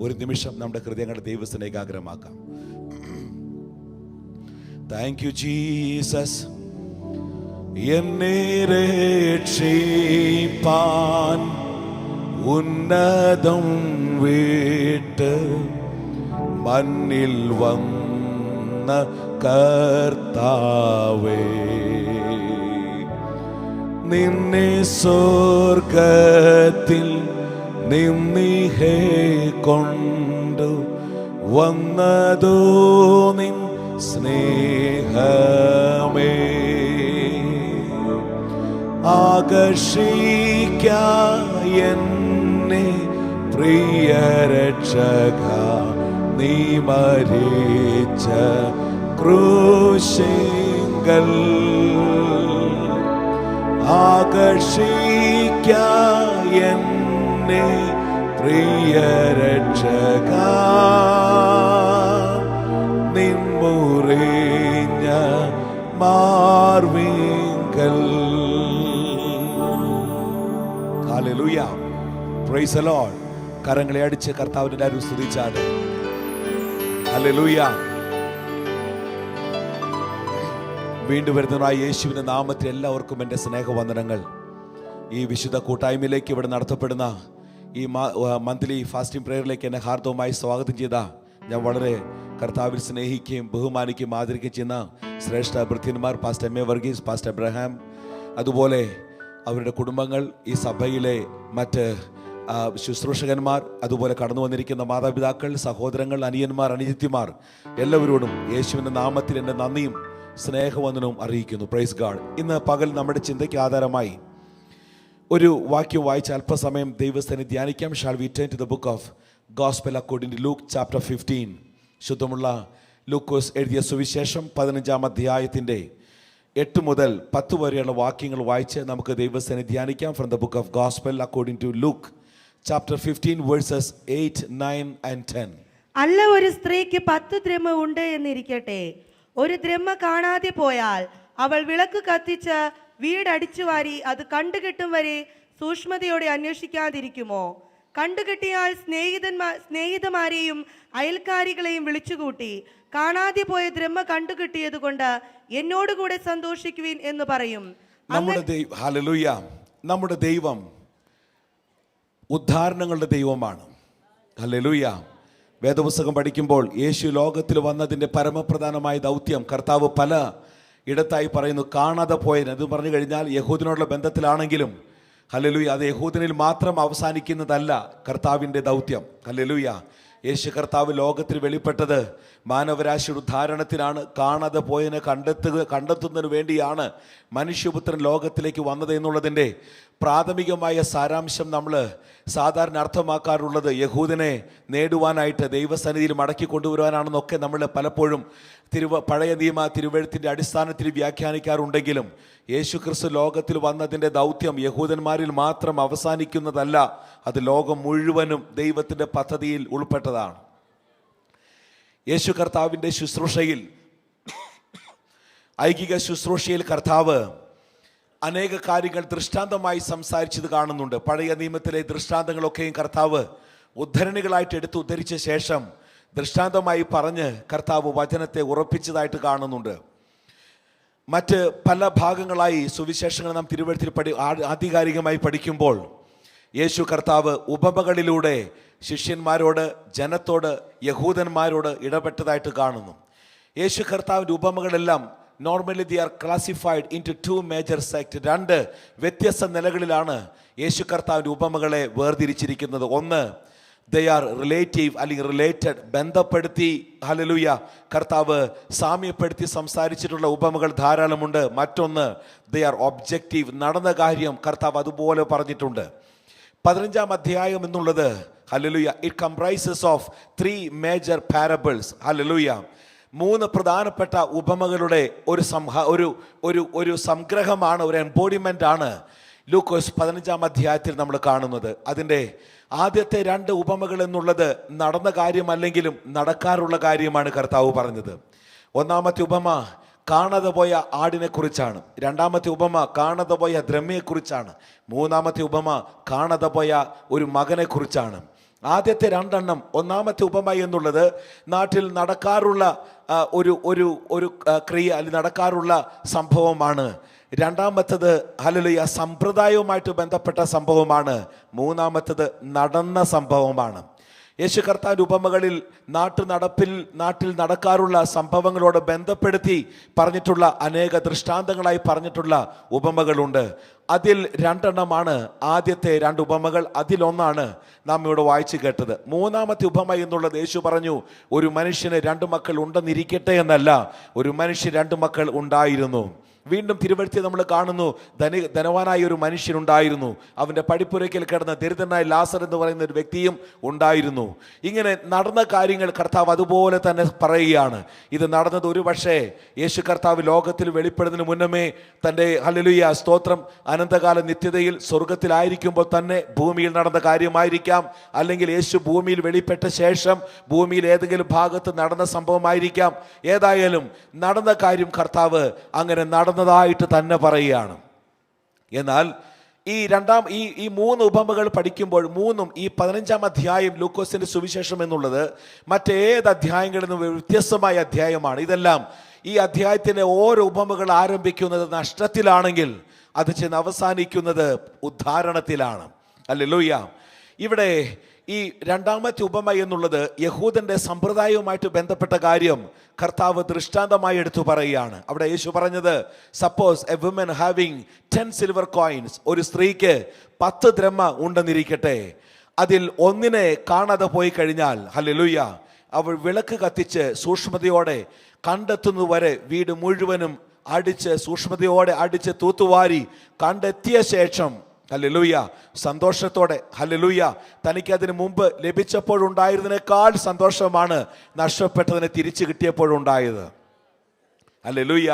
ഒരു നിമിഷം നമ്മുടെ ഹൃദയങ്ങളുടെ ദൈവത്തിന് ഏകാഗ്രമാക്കാം. Thank you Jesus. എന്നെ രക്ഷിപ്പാൻ ഉന്നതം വിട്ട് മണ്ണിൽ വന്ന കർത്താവേ, നിന്നെ സ്വർഗത്തിൽ നിന്നിഹേ കൊണ്ടു വന്നതോ നിൻ സ്നേഹമേ. ആകർഷിക്ക എന്നെ പ്രിയ രക്ഷക, നീ മരിച്ച ക്രൂശിങ്കൽ. ആകർഷിക്ക എന്നെ പ്രിയ രക്ഷക, നിൻ മുറിഞ്ഞ മാർവിങ്കൽ. Hallelujah, praise the lord. കരങ്ങളെ അടിച്ച് കർത്താവിനെ എല്ലാവരും സ്തുതിച്ചാണ്. ഹല്ലേലൂയ. വീണ്ടും വരുന്നതായ യേശുവിന്റെ നാമത്തിൽ എല്ലാവർക്കും എൻ്റെ സ്നേഹവന്ദനങ്ങൾ. ഈ വിശുദ്ധ കൂട്ടായ്മയിലേക്ക് ഇവിടെ നടത്തപ്പെടുന്ന ഈ മന്ത്ലി ഫാസ്റ്റിംഗ് പ്രേയറിലേക്ക് എന്നെ ഹാർദവമായി സ്വാഗതം ചെയ്ത ഞാൻ വളരെ കർത്താവിൽ സ്നേഹിക്കുകയും ബഹുമാനിക്കുകയും ആദരിക്കുകയും ചെയ്യുന്ന ശ്രേഷ്ഠ ഭൃത്യന്മാർ pastor M A Varghese, pastor Abraham, അതുപോലെ അവരുടെ കുടുംബങ്ങൾ, ഈ സഭയിലെ മറ്റ് ശുശ്രൂഷകന്മാർ, അതുപോലെ കടന്നു വന്നിരിക്കുന്ന മാതാപിതാക്കൾ, സഹോദരങ്ങൾ, അനിയന്മാർ, അനുജത്തിമാർ, എല്ലാവരോടും യേശുവിൻ്റെ നാമത്തിൽ എൻ്റെ നന്ദിയും സ്നേഹവന്ദനവും അറിയിക്കുന്നു. Praise God. ഇന്ന് പകൽ നമ്മുടെ ചിന്തയ്ക്ക് ആധാരമായി ഒരു വാക്യം വായിച്ച് അല്പസമയം ദൈവസ്ഥനെ ധ്യാനിക്കാം. Shall we turn to the book of gospel according to Luke chapter 15. ശുദ്ധമുള്ള ലൂക്കോസ് എഴുതിയ സുവിശേഷം 15-ാം അധ്യായത്തിൻ്റെ 8 മുതൽ 10 വരെയുള്ള വാക്യങ്ങൾ വായിച്ച് നമുക്ക് ദൈവസ്ഥനെ ധ്യാനിക്കാം. From the book of gospel according to Luke chapter 15 verses 8, 9 and 10. അല്ല, ഒരു സ്ത്രീക്ക് 10 ദ്രഹ്മ ഉണ്ട് എന്നിരിക്കട്ടെ. ഒരു ദ്രഹ്മ കാണാതെ പോയാൽ അവൾ വിളക്ക് കത്തിച്ച് വീടടിച്ചു വാരി അത് കണ്ടുകെട്ടും വരെ സൂക്ഷ്മതയോടെ അന്വേഷിക്കാതിരിക്കുമോ? കണ്ടുകെട്ടിയാൽ സ്നേഹിതമാരെയും അയൽക്കാരികളെയും വിളിച്ചുകൂട്ടി, കാണാതെ പോയ ദ്രഹ്മ കണ്ടുകെട്ടിയത് കൊണ്ട് എന്നോടുകൂടെ സന്തോഷിക്കുവിൻ എന്ന് പറയും. നമ്മുടെ ദൈവം ഉദ്ധാരണങ്ങളുടെ ദൈവമാണ്. ഹല്ലേലൂയ. വേദപുസ്തകം പഠിക്കുമ്പോൾ യേശു ലോകത്തിൽ വന്നതിൻ്റെ പരമപ്രധാനമായ ദൗത്യം കർത്താവ് പല ഇടത്തായി പറയുന്നു. കാണാതെ പോയതിന് അത് പറഞ്ഞു കഴിഞ്ഞാൽ യഹൂദനോടുള്ള ബന്ധത്തിലാണെങ്കിലും ഹല്ലേലൂയ, അത് യഹൂദനിൽ മാത്രം അവസാനിക്കുന്നതല്ല കർത്താവിൻ്റെ ദൗത്യം. ഹല്ലേലൂയ. യേശു കർത്താവ് ലോകത്തിൽ വെളിപ്പെട്ടത് മാനവരാശിയുടെ ഉദ്ധാരണത്തിനാണ്. കാണാതെ പോയതിനെ കണ്ടെത്തുന്നതിന് വേണ്ടിയാണ് മനുഷ്യപുത്രൻ ലോകത്തിലേക്ക് വന്നത് എന്നുള്ളതിൻ്റെ പ്രാഥമികമായ സാരാംശം നമ്മൾ സാധാരണ അർത്ഥമാക്കാറുള്ളത് യഹൂദനെ നേടുവാനായിട്ട് ദൈവസന്നിധിയിൽ മടക്കി കൊണ്ടുവരുവാനാണെന്നൊക്കെ നമ്മൾ പലപ്പോഴും പഴയ നിയമ തിരുവെഴുത്തിൻ്റെ അടിസ്ഥാനത്തിൽ വ്യാഖ്യാനിക്കാറുണ്ടെങ്കിലും യേശു ക്രിസ്തു ലോകത്തിൽ വന്നതിൻ്റെ ദൗത്യം യഹൂദന്മാരിൽ മാത്രം അവസാനിക്കുന്നതല്ല, അത് ലോകം മുഴുവനും ദൈവത്തിൻ്റെ പദ്ധതിയിൽ ഉൾപ്പെട്ടതാണ്. യേശു കർത്താവിൻ്റെ ശുശ്രൂഷയിൽ, ഐകിക ശുശ്രൂഷയിൽ കർത്താവ് അനേക കാര്യങ്ങൾ ദൃഷ്ടാന്തമായി സംസാരിച്ചത് കാണുന്നുണ്ട്. പഴയ നിയമത്തിലെ ദൃഷ്ടാന്തങ്ങളൊക്കെയും കർത്താവ് ഉദ്ധരണികളായിട്ട് ഉദ്ധരിച്ച ശേഷം ദൃഷ്ടാന്തമായി പറഞ്ഞ് കർത്താവ് വചനത്തെ ഉറപ്പിച്ചതായിട്ട് കാണുന്നുണ്ട്. മറ്റ് പല ഭാഗങ്ങളായി സുവിശേഷങ്ങൾ നാം തിരുവെഴുത്തിൽ ആധികാരികമായി പഠിക്കുമ്പോൾ യേശു കർത്താവ് ഉപമകളിലൂടെ ശിഷ്യന്മാരോട്, ജനത്തോട്, യഹൂദന്മാരോട് ഇടപെട്ടതായിട്ട് കാണുന്നു. യേശു കർത്താവിൻ്റെ ഉപമകളെല്ലാം normally they are classified into 2 major sect. 2 വ്യത്യസ്ത നിലകളിലാണ് യേശു കർത്താവിൻ്റെ ഉപമകളെ വേർതിരിച്ചിരിക്കുന്നത്. ഒന്ന്, ദേ ആർ റിലേറ്റീവ് അല്ലെങ്കിൽ റിലേറ്റഡ്, ബന്ധപ്പെടുത്തി ഹല്ലേലൂയ കർത്താവ് സാമ്യപ്പെടുത്തി സംസാരിച്ചിട്ടുള്ള ഉപമകൾ ധാരാളമുണ്ട്. മറ്റൊന്ന്, ദേ ആർ ഒബ്ജക്റ്റീവ്, നടന്ന കാര്യം കർത്താവ് അതുപോലെ പറഞ്ഞിട്ടുണ്ട്. 15-ാം അധ്യായം എന്നുള്ളത് hallelujah it comprises of 3 major parables. Hallelujah 3 പ്രധാനപ്പെട്ട ഉപമകളുടെ ഒരു സംഗ്രഹമാണ്, ഒരു എംബോഡിമെൻ്റ് ആണ് ലൂക്കോസ് 15-ാം അധ്യായത്തിൽ നമ്മൾ കാണുന്നത്. അതിൻ്റെ ആദ്യത്തെ 2 ഉപമകൾ എന്നുള്ളത് നടന്ന കാര്യമല്ലെങ്കിലും നടക്കാറുള്ള കാര്യമാണ് കർത്താവ് പറഞ്ഞത്. ഒന്നാമത്തെ ഉപമ കാണാതെ പോയ ആടിനെ കുറിച്ചാണ്. രണ്ടാമത്തെ ഉപമ കാണാതെ പോയ ദ്രഹ്മയെക്കുറിച്ചാണ്. മൂന്നാമത്തെ ഉപമ കാണാതെ പോയ ഒരു മകനെ കുറിച്ചാണ്. ആദ്യത്തെ രണ്ടെണ്ണം, ഒന്നാമത്തെ ഉപമ എന്നുള്ളത് നാട്ടിൽ നടക്കാറുള്ള ഒരു ഒരു ഒരു ക്രിയ അല്ലെങ്കിൽ നടക്കാറുള്ള സംഭവമാണ്. രണ്ടാമത്തത് ഹല്ലേലൂയ സമ്പ്രദായവുമായിട്ട് ബന്ധപ്പെട്ട സംഭവമാണ്. മൂന്നാമത്തത് നടന്ന സംഭവമാണ്. യേശു കർത്താവിൻ്റെ ഉപമകളിൽ നാട്ടിൽ നടക്കാറുള്ള സംഭവങ്ങളോട് ബന്ധപ്പെടുത്തി പറഞ്ഞിട്ടുള്ള അനേക ദൃഷ്ടാന്തങ്ങളായി പറഞ്ഞിട്ടുള്ള ഉപമകളുണ്ട്. അതിൽ രണ്ടെണ്ണമാണ് ആദ്യത്തെ രണ്ട് ഉപമകൾ. അതിലൊന്നാണ് നാം ഇവിടെ വായിച്ചു കേട്ടത്. മൂന്നാമത്തെ ഉപമ എന്നുള്ളത് യേശു പറഞ്ഞു, ഒരു മനുഷ്യന് 2 മക്കൾ ഉണ്ടെന്നിരിക്കട്ടെ എന്നല്ല, ഒരു മനുഷ്യന് 2 മക്കൾ ഉണ്ടായിരുന്നു. വീണ്ടും തിരുവഴുത്തിൽ നമ്മൾ കാണുന്നു, ധനവാനായ ഒരു മനുഷ്യനുണ്ടായിരുന്നു. അവൻ്റെ പടിപ്പുരയ്ക്കൽ കിടന്ന ദരിദ്രനായ ലാസർ എന്ന് പറയുന്ന ഒരു വ്യക്തിയും ഉണ്ടായിരുന്നു. ഇങ്ങനെ നടന്ന കാര്യങ്ങൾ കർത്താവ് അതുപോലെ തന്നെ പറയുകയാണ്. ഇത് നടന്നത് ഒരു പക്ഷേ യേശു കർത്താവ് ലോകത്തിൽ വെളിപ്പെടുന്നതിന് മുന്നമേ തൻ്റെ ഹല്ലേലൂയ സ്തോത്രം അനന്തകാല നിത്യതയിൽ സ്വർഗത്തിലായിരിക്കുമ്പോൾ തന്നെ ഭൂമിയിൽ നടന്ന കാര്യമായിരിക്കാം, അല്ലെങ്കിൽ യേശു ഭൂമിയിൽ വെളിപ്പെട്ട ശേഷം ഭൂമിയിൽ ഏതെങ്കിലും ഭാഗത്ത് നടന്ന സംഭവമായിരിക്കാം. ഏതായാലും നടന്ന കാര്യം കർത്താവ് അങ്ങനെ നടന്നതായിട്ട് തന്നെ പറയുകയാണ്. എന്നാൽ ഈ 3 ഉപമകൾ പഠിക്കുമ്പോൾ മൂന്നും ഈ 15-ാം അധ്യായം ലൂക്കോസിന്റെ സുവിശേഷം എന്നുള്ളത് മറ്റേത് അധ്യായങ്ങളിൽ നിന്നും വ്യത്യസ്തമായ അധ്യായമാണ്. ഇതെല്ലാം ഈ അധ്യായത്തിലെ ഓരോ ഉപമകൾ ആരംഭിക്കുന്നത് നഷ്ടത്തിലാണെങ്കിൽ അത് ചെന്ന് അവസാനിക്കുന്നത് ഉദ്ധാരണത്തിലാണ്. ഹല്ലേലൂയ. ഇവിടെ ഈ രണ്ടാമത്തെ ഉപമ എന്നുള്ളത് യഹൂദന്റെ സമ്പ്രദായവുമായിട്ട് ബന്ധപ്പെട്ട കാര്യം കർത്താവ് ദൃഷ്ടാന്തമായി എടുത്തു പറയുകയാണ്. അവിടെ യേശു പറഞ്ഞത്, suppose a woman having 10 silver coins, ഒരു സ്ത്രീക്ക് 10 ദ്രഹ്മ ഉണ്ടെന്നിരിക്കട്ടെ, അതിൽ ഒന്നിനെ കാണാതെ പോയി കഴിഞ്ഞാൽ ഹല്ലേലൂയ അവൾ വിളക്ക് കത്തിച്ച് സൂക്ഷ്മതയോടെ കണ്ടെത്തുന്നതുവരെ വീട് മുഴുവനും സൂക്ഷ്മതയോടെ അടിച്ച് തൂത്തുവാരി കണ്ടെത്തിയ ശേഷം ഹല്ലേലൂയ സന്തോഷത്തോടെ ഹല്ലേലൂയ തനിക്ക് അതിന് മുമ്പ് ലഭിച്ചപ്പോഴുണ്ടായിരുന്നതിനേക്കാൾ സന്തോഷമാണ് നഷ്ടപ്പെട്ടതിനെ തിരിച്ചു കിട്ടിയപ്പോഴുണ്ടായത്. ഹല്ലേലൂയ.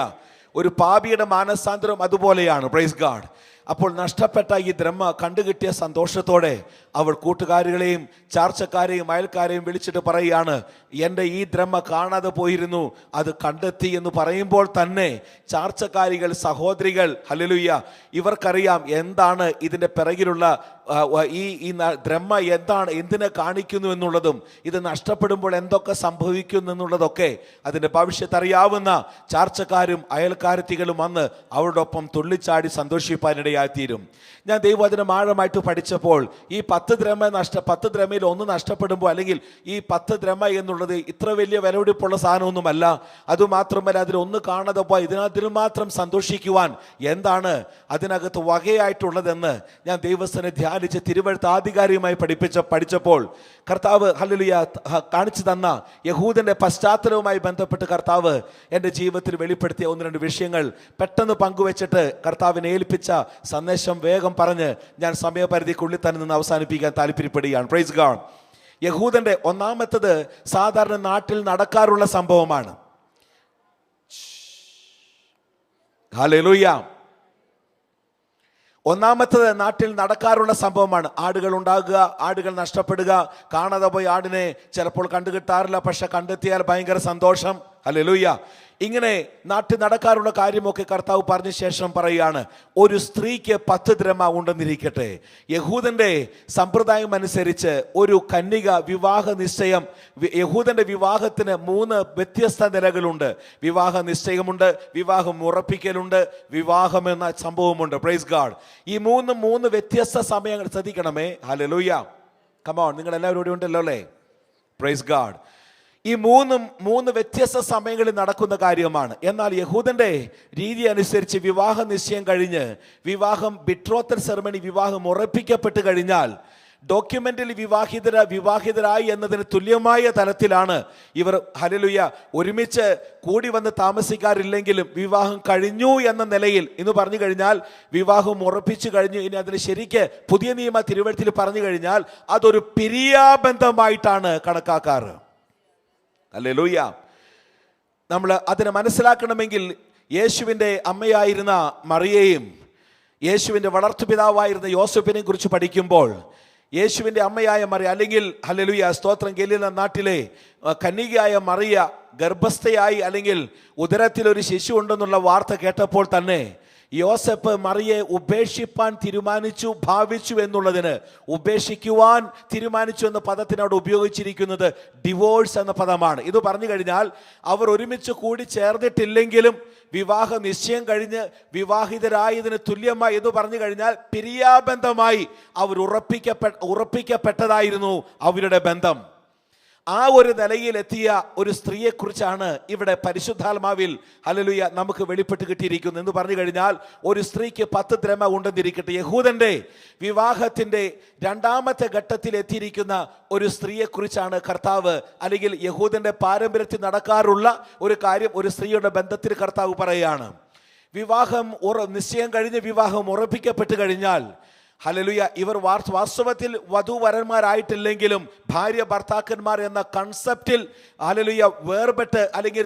ഒരു പാപിയുടെ മാനസാന്തരം അതുപോലെയാണ്. Praise God. അപ്പോൾ നഷ്ടപ്പെട്ട ഈ ദ്രഹ്മ കണ്ടുകിട്ടിയ സന്തോഷത്തോടെ അവൾ കൂട്ടുകാരികളെയും ചാർച്ചക്കാരെയും അയൽക്കാരെയും വിളിച്ചിട്ട് പറയുകയാണ്, എൻ്റെ ഈ ദ്രഹ്മ കാണാതെ പോയിരുന്നു, അത് കണ്ടെത്തി എന്ന് പറയുമ്പോൾ തന്നെ ചാർച്ചക്കാരികൾ, സഹോദരികൾ ഹല്ലേലൂയ ഇവർക്കറിയാം എന്താണ് ഇതിൻ്റെ പിറകിലുള്ള ഈ ദ്രഹ്മ എന്തിനെ കാണിക്കുന്നു എന്നുള്ളതും ഇത് നഷ്ടപ്പെടുമ്പോൾ എന്തൊക്കെ സംഭവിക്കുന്നു എന്നുള്ളതൊക്കെ അതിൻ്റെ ഭവിഷ്യത്ത് അറിയാവുന്ന ചാർച്ചക്കാരും അയൽക്കാരത്തികളും വന്ന് അവരോടൊപ്പം തുള്ളിച്ചാടി സന്തോഷിപ്പാനിടയായിത്തീരും. ഞാൻ ദൈവവചനം ആഴമായിട്ട് പഠിച്ചപ്പോൾ ഈ 10 ദ്രഹ്മയിൽ 1 നഷ്ടപ്പെടുമ്പോൾ, അല്ലെങ്കിൽ ഈ 10 ദ്രഹ്മ എന്നുള്ളത് ഇത്ര വലിയ വിലപിടിപ്പുള്ള സാധനമൊന്നുമല്ല. അതുമാത്രമല്ല, അതിൽ 1 കാണാതെ പോയി ഇതിനകത്തിൽ മാത്രം സന്തോഷിക്കുവാൻ എന്താണ് അതിനകത്ത് വകയായിട്ടുള്ളതെന്ന് ഞാൻ ദൈവസ്ഥനെ ധ്യാനിച്ച് തിരുവഴുത്ത് ആധികാരികമായി പഠിച്ചപ്പോൾ കർത്താവ് ഹല്ലേലൂയ കാണിച്ചു തന്ന യഹൂദന്റെ പശ്ചാത്തലവുമായി ബന്ധപ്പെട്ട് കർത്താവ് എൻ്റെ ജീവിതത്തിൽ വെളിപ്പെടുത്തിയ 1-2 വിഷയങ്ങൾ പെട്ടെന്ന് പങ്കുവെച്ചിട്ട് കർത്താവിനെ ഏൽപ്പിച്ച സന്ദേശം വേഗം പറഞ്ഞ് ഞാൻ സമയപരിധിക്കുള്ളിൽ തന്നെ നിന്ന് അവസാനിപ്പിക്കാൻ താല്പര്യപ്പെടുകയാണ്. Praise God. യഹൂദന്റെ ഒന്നാമത്തത് സാധാരണ നാട്ടിൽ നടക്കാറുള്ള സംഭവമാണ്. ഹല്ലേലൂയ. ഒന്നാമത്തത് നാട്ടിൽ നടക്കാറുള്ള സംഭവമാണ്. ആടുകൾ ഉണ്ടാകുക, ആടുകൾ നഷ്ടപ്പെടുക, കാണാതെ പോയി ആടിനെ ചിലപ്പോൾ കണ്ടുകിട്ടാറില്ല, പക്ഷെ കണ്ടെത്തിയാൽ ഭയങ്കര സന്തോഷം. ഹല്ലേലൂയ. ഇങ്ങനെ നാട്ടിൽ നടക്കാറുള്ള കാര്യമൊക്കെ കർത്താവ് പറഞ്ഞ ശേഷം പറയുകയാണ്, ഒരു സ്ത്രീക്ക് 10 ദ്രഹ്മ ഉണ്ടെന്നിരിക്കട്ടെ. യഹൂദന്റെ സമ്പ്രദായം അനുസരിച്ച് ഒരു കന്യക വിവാഹ നിശ്ചയം, യഹൂദന്റെ വിവാഹത്തിന് 3 വ്യത്യസ്ത നിലകളുണ്ട്. വിവാഹ നിശ്ചയമുണ്ട്, വിവാഹം ഉറപ്പിക്കലുണ്ട്, വിവാഹം എന്ന സംഭവമുണ്ട്. Praise God. ഈ 3 വ്യത്യസ്ത സമയങ്ങൾ ശ്രദ്ധിക്കണമേ. ഹല്ലേലൂയ. കമോൺ, നിങ്ങൾ എല്ലാവരും ഇവിടെ ഉണ്ടല്ലോ അല്ലേ? Praise God. ഈ 3 വ്യത്യസ്ത സമയങ്ങളിൽ നടക്കുന്ന കാര്യമാണ്. എന്നാൽ യഹൂദന്റെ രീതി അനുസരിച്ച് വിവാഹ നിശ്ചയം കഴിഞ്ഞ് ബിട്രോത്തൽ സെറമണി, വിവാഹം ഉറപ്പിക്കപ്പെട്ട് കഴിഞ്ഞാൽ ഡോക്യുമെന്റിൽ വിവാഹിതരായി എന്നതിന് തുല്യമായ തലത്തിലാണ് ഇവർ ഹല്ലേലൂയ ഒരുമിച്ച് കൂടി വന്ന് താമസിക്കാറില്ലെങ്കിലും വിവാഹം കഴിഞ്ഞു എന്ന നിലയിൽ എന്ന് പറഞ്ഞു കഴിഞ്ഞാൽ വിവാഹം ഉറപ്പിച്ചു കഴിഞ്ഞു. ഇനി അതിന് ശരിക്ക് പുതിയ നിയമ തിരുവഴുത്തിൽ പറഞ്ഞു കഴിഞ്ഞാൽ അതൊരു പിരിയാബന്ധമായിട്ടാണ് കണക്കാക്കാറ്. ഹല്ലേലൂയ. നമ്മൾ അതിനെ മനസ്സിലാക്കണമെങ്കിൽ യേശുവിൻ്റെ അമ്മയായിരുന്ന മറിയയെയും യേശുവിൻ്റെ വളർത്തുപിതാവായിരുന്ന യോസഫിനെയും കുറിച്ച് പഠിക്കുമ്പോൾ യേശുവിൻ്റെ അമ്മയായ മറിയ, അല്ലെങ്കിൽ ഹല്ലേലൂയ സ്തോത്രം, ഗലീല നാട്ടിലെ കന്യകയായ മറിയ ഗർഭസ്ഥയായി, അല്ലെങ്കിൽ ഉദരത്തിൽ ഒരു ശിശു ഉണ്ടെന്നുള്ള വാർത്ത കേട്ടപ്പോൾ തന്നെ യോസെഫ് മറിയെ ഉപേക്ഷിപ്പാൻ തീരുമാനിച്ചു, ഭാവിച്ചു എന്നുള്ളതിന് ഉപേക്ഷിക്കുവാൻ തീരുമാനിച്ചു എന്ന പദത്തിനോട് ഉപയോഗിച്ചിരിക്കുന്നത് ഡിവോഴ്സ് എന്ന പദമാണ്. ഇത് പറഞ്ഞു കഴിഞ്ഞാൽ അവർ ഒരുമിച്ച് കൂടി ചേർന്നിട്ടില്ലെങ്കിലും വിവാഹ നിശ്ചയം കഴിഞ്ഞ് വിവാഹിതരായതിന് തുല്യമായി എന്ന് പറഞ്ഞു കഴിഞ്ഞാൽ പിരിയാബന്ധമായി അവർ ഉറപ്പിക്കപ്പെട്ടതായിരുന്നു അവരുടെ ബന്ധം. ആ ഒരു നിലയിലെത്തിയ ഒരു സ്ത്രീയെക്കുറിച്ചാണ് ഇവിടെ പരിശുദ്ധാത്മാവിൽ ഹല്ലേലൂയ നമുക്ക് വെളിപ്പെട്ട് കിട്ടിയിരിക്കുന്നത്. എന്ന് പറഞ്ഞു കഴിഞ്ഞാൽ ഒരു സ്ത്രീക്ക് 10 ദ്രഹ്മ ഉണ്ടെന്നിരിക്കട്ടെ, യഹൂദന്റെ വിവാഹത്തിന്റെ രണ്ടാമത്തെ ഘട്ടത്തിൽ എത്തിയിരിക്കുന്ന ഒരു സ്ത്രീയെക്കുറിച്ചാണ് കർത്താവ്, അല്ലെങ്കിൽ യഹൂദന്റെ പാരമ്പര്യത്തിൽ നടക്കാറുള്ള ഒരു കാര്യം ഒരു സ്ത്രീയുടെ ബന്ധത്തിൽ കർത്താവ് പറയുകയാണ്. വിവാഹം നിശ്ചയം കഴിഞ്ഞ് വിവാഹം ഉറപ്പിക്കപ്പെട്ട് കഴിഞ്ഞാൽ ഹല്ലേലൂയ ഇവർ വാസ്തവത്തിൽ വധൂവരന്മാരായിട്ടില്ലെങ്കിലും ഭാര്യ ഭർത്താക്കന്മാർ എന്ന കൺസെപ്റ്റിൽ ഹല്ലേലൂയ വേർപെട്ട് അല്ലെങ്കിൽ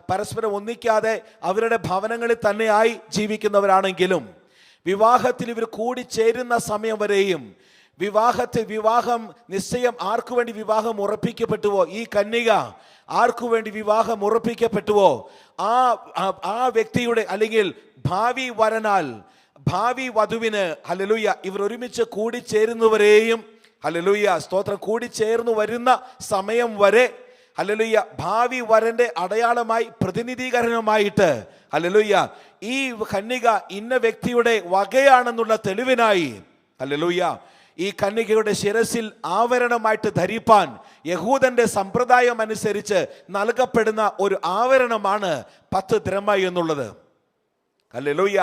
പരസ്പരം ഒന്നിക്കാതെ അവരുടെ ഭവനങ്ങളിൽ തന്നെയായി ജീവിക്കുന്നവരാണെങ്കിലും വിവാഹത്തിൽ ഇവർ കൂടിച്ചേരുന്ന സമയം വരെയും വിവാഹം നിശ്ചയം ആർക്കു വേണ്ടി വിവാഹം ഉറപ്പിക്കപ്പെട്ടുവോ, ഈ കന്യക ആർക്കു വേണ്ടി വിവാഹം ഉറപ്പിക്കപ്പെട്ടുവോ ആ വ്യക്തിയുടെ അല്ലെങ്കിൽ ഭാവി വധുവിന് ഹല്ലേലൂയ ഇവർ ഒരുമിച്ച് കൂടിച്ചേരുന്നവരെയും ഹല്ലേലൂയ സ്തോത്രം കൂടിച്ചേർന്നു വരുന്ന സമയം വരെ ഹല്ലേലൂയ ഭാവി വരന്റെ അടയാളമായി പ്രതിനിധീകരണമായിട്ട് ഹല്ലേലൂയ ഈ കന്യക ഇന്ന വ്യക്തിയുടെ വകയാണെന്നുള്ള തെളിവിനായി ഹല്ലേലൂയ ഈ കന്യകയുടെ ശിരസിൽ ആവരണമായിട്ട് ധരിപ്പാൻ യഹൂദന്റെ സമ്പ്രദായം അനുസരിച്ച് നൽകപ്പെടുന്ന ഒരു ആവരണമാണ് 10 ദ്രഹ്മ എന്നുള്ളത്. ഹല്ലേലൂയ.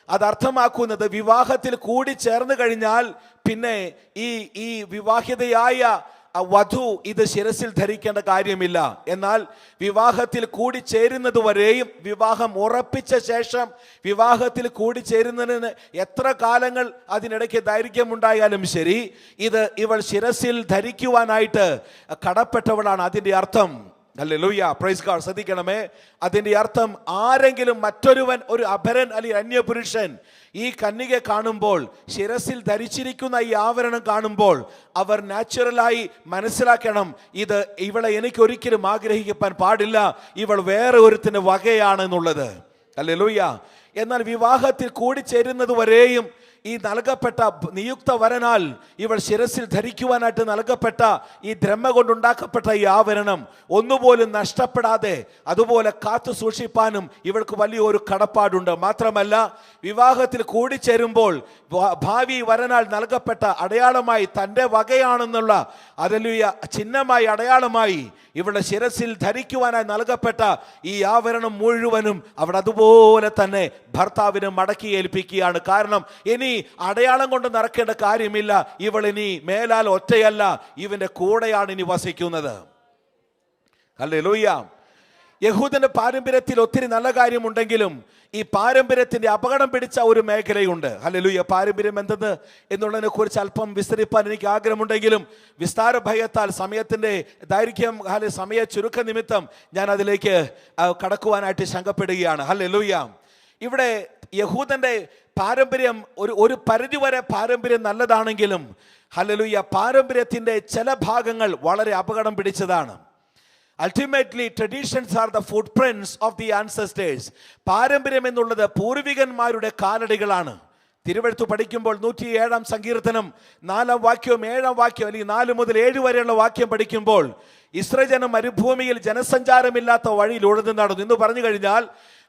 അതർത്ഥമാക്കുന്നത് വിവാഹത്തിൽ കൂടി ചേർന്ന് കഴിഞ്ഞാൽ പിന്നെ ഈ വിവാഹിതയായ വധു ഇത് ശിരസിൽ ധരിക്കേണ്ട കാര്യമില്ല. എന്നാൽ വിവാഹത്തിൽ കൂടി ചേരുന്നത് വരെയും വിവാഹം ഉറപ്പിച്ച ശേഷം വിവാഹത്തിൽ കൂടി ചേരുന്നതിന് എത്ര കാലങ്ങൾ അതിനിടയ്ക്ക് ദൈർഘ്യമുണ്ടായാലും ശരി, ഇവൾ ശിരസിൽ ധരിക്കുവാനായിട്ട് കടപ്പെട്ടവളാണ്. അതിൻ്റെ അർത്ഥം ഹല്ലേലൂയ പ്രൈസ് ഗോഡ്. ശ്രദ്ധിക്കണമേ, അതിൻ്റെ അർത്ഥം ആരെങ്കിലും മറ്റൊരുവൻ ഒരു അപരൻ അല്ലെങ്കിൽ അന്യപുരുഷൻ ഈ കന്യകയെ കാണുമ്പോൾ ശിരസിൽ ധരിച്ചിരിക്കുന്ന ഈ ആവരണം കാണുമ്പോൾ അവർ നാച്ചുറലായി മനസ്സിലാക്കണം, ഇവളെ എനിക്ക് ഒരിക്കലും ആഗ്രഹിക്കാൻ പാടില്ല, ഇവൾ വേറെ ഒരുത്തിന് വകയാണെന്നുള്ളത്. ഹല്ലേലൂയ. എന്നാൽ വിവാഹത്തിൽ കൂടിച്ചേരുന്നത് വരെയും ഈ നൽകപ്പെട്ട നിയുക്ത വരനാൽ ഇവൾ ശിരസിൽ ധരിക്കുവാനായിട്ട് നൽകപ്പെട്ട ഈ ദ്രഹ്മ കൊണ്ടുണ്ടാക്കപ്പെട്ട ഈ ആവരണം ഒന്നുപോലും നഷ്ടപ്പെടാതെ അതുപോലെ കാത്തു സൂക്ഷിപ്പാനും ഇവൾക്ക് വലിയൊരു കടപ്പാടുണ്ട്. മാത്രമല്ല വിവാഹത്തിൽ കൂടിച്ചേരുമ്പോൾ ഭാവി വരനാൽ നൽകപ്പെട്ട അടയാളമായി തൻ്റെ വകയാണെന്നുള്ള ഹല്ലേലൂയ ചിഹ്നമായി അടയാളമായി ഇവളുടെ ശിരസിൽ ധരിക്കുവാനായി നൽകപ്പെട്ട ഈ ആവരണം മുഴുവനും അവിടെ അതുപോലെ തന്നെ ഭർത്താവിന് മടക്കി ഏൽപ്പിക്കുകയാണ്. കാരണം ഇനി അടയാളം കൊണ്ട് നടക്കേണ്ട കാര്യമില്ല, ഇവൾ ഇനി മേലാൽ ഒറ്റയല്ല, ഇവന്റെ കൂടെയാണ് ഇനി വസിക്കുന്നത്. ഹല്ലേലൂയ. യഹൂദന്റെ പാരമ്പര്യത്തിൽ ഒത്തിരി നല്ല കാര്യമുണ്ടെങ്കിലും ഈ പാരമ്പര്യത്തിന്റെ അപകടം പിടിച്ച ഒരു മേഖലയുണ്ട്. ഹല്ലേലൂയ. പാരമ്പര്യം എന്തെന്ന് എന്നുള്ളതിനെ കുറിച്ച് അല്പം വിസ്തരിപ്പാൻ എനിക്ക് ആഗ്രഹമുണ്ടെങ്കിലും വിസ്താര ഭയത്താൽ സമയത്തിന്റെ ദൈർഘ്യം സമയ ചുരുക്ക നിമിത്തം ഞാൻ അതിലേക്ക് കടക്കുവാനായിട്ട് ശങ്കപ്പെടുകയാണ്. ഹല്ലേലൂയ. ഇവിടെ യഹൂദന്റെ പാരമ്പര്യം ഒരു പരിധിവരെ പാരമ്പര്യം നല്ലതാണെങ്കിലും ഹല്ലേലൂയ പാരമ്പര്യത്തിന്റെ ചില ഭാഗങ്ങൾ വളരെ അപകടം പിടിച്ചതാണ്. Ultimately, traditions are the footprints of the ancestors. പാരമ്പര്യം എന്നുള്ളത് പൂർവികന്മാരുടെ കാലടികളാണ്. തിരുവെഴുത്ത് പഠിക്കുമ്പോൾ 107 സങ്കീർത്തനം 4 വാക്യവും 7 വാക്യം അല്ലെങ്കിൽ 4 മുതൽ 7 വരെയുള്ള വാക്യം പഠിക്കുമ്പോൾ ഇസ്രായേൽ ജനം മരുഭൂമിയിൽ ജനസഞ്ചാരമില്ലാത്ത വഴിയിൽ ഉഴുതു നടന്നു എന്ന് പറഞ്ഞു കഴിഞ്ഞാൽ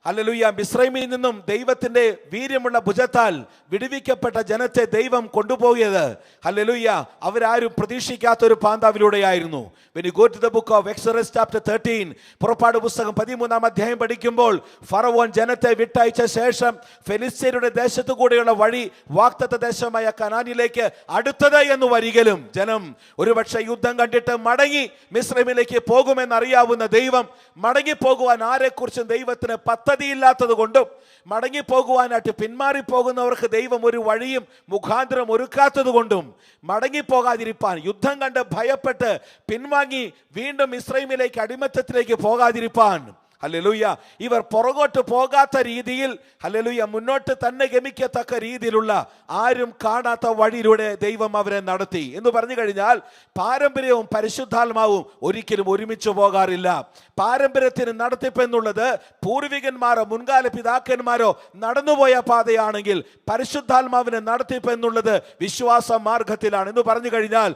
ഹല്ലേലൂയ മിസ്രൈമിൽ നിന്നും ദൈവത്തിന്റെ വീര്യമുള്ള ഭുജത്താൽ വിടുവിക്കപ്പെട്ട ജനത്തെ ദൈവം കൊണ്ടുപോയത് ഹല്ലേലൂയ അവരാരും പ്രതീക്ഷിക്കാത്ത ഒരു പാന്താവിലൂടെയായിരുന്നു. When you go to the book of Exodus chapter 13, പുറപ്പാട് പുസ്തകം 13 അധ്യായം പഠിക്കുമ്പോൾ ഫറവോൻ ജനത്തെ വിട്ടയച്ച ശേഷം ഫെലിസ്ത്യരുടെ ദേശത്തു കൂടെയുള്ള വഴി വാഗ്ദത്ത ദേശമായ കനാനിലേക്ക് അടുത്തത് എന്ന് വരികലും ജനം ഒരുപക്ഷെ യുദ്ധം കണ്ടിട്ട് മടങ്ങി മിസ്രൈമിലേക്ക് പോകുമെന്നറിയാവുന്ന ദൈവം മടങ്ങിപ്പോകുവാൻ ആരെക്കുറിച്ചും ദൈവത്തിന് പദ്ധതിയില്ലാത്തത് കൊണ്ടും മടങ്ങിപ്പോകുവാനായിട്ട് പിന്മാറിപ്പോകുന്നവർക്ക് ദൈവം ഒരു വഴിയും മുഖാന്തരം ഒരുക്കാത്തത് കൊണ്ടും മടങ്ങിപ്പോകാതിരിപ്പാൻ യുദ്ധം കണ്ട് ഭയപ്പെട്ട് പിൻവാങ്ങി വീണ്ടും ഇസ്രായേലിലേക്ക് അടിമത്തത്തിലേക്ക് പോകാതിരിപ്പാൻ ഹല്ലേലൂയ. ഇവർ പുറകോട്ട് പോകാത്ത രീതിയിൽ, ഹല്ലേലൂയ, മുന്നോട്ട് തന്നെ ഗമിക്കത്തക്ക രീതിയിലുള്ള ആരും കാണാത്ത വഴിയിലൂടെ ദൈവം അവരെ നടത്തി എന്ന് പറഞ്ഞു കഴിഞ്ഞാൽ, പാരമ്പര്യവും പരിശുദ്ധാത്മാവും ഒരിക്കലും ഒരുമിച്ച് പോകാറില്ല. പാരമ്പര്യത്തിന് നടത്തിപ്പെന്നുള്ളത് പൂർവികന്മാരോ മുൻകാല പിതാക്കന്മാരോ നടന്നുപോയ പാതയാണെങ്കിൽ, പരിശുദ്ധാത്മാവിനെ നടത്തിപ്പെന്നുള്ളത് വിശ്വാസ മാർഗത്തിലാണ് എന്ന് പറഞ്ഞു കഴിഞ്ഞാൽ,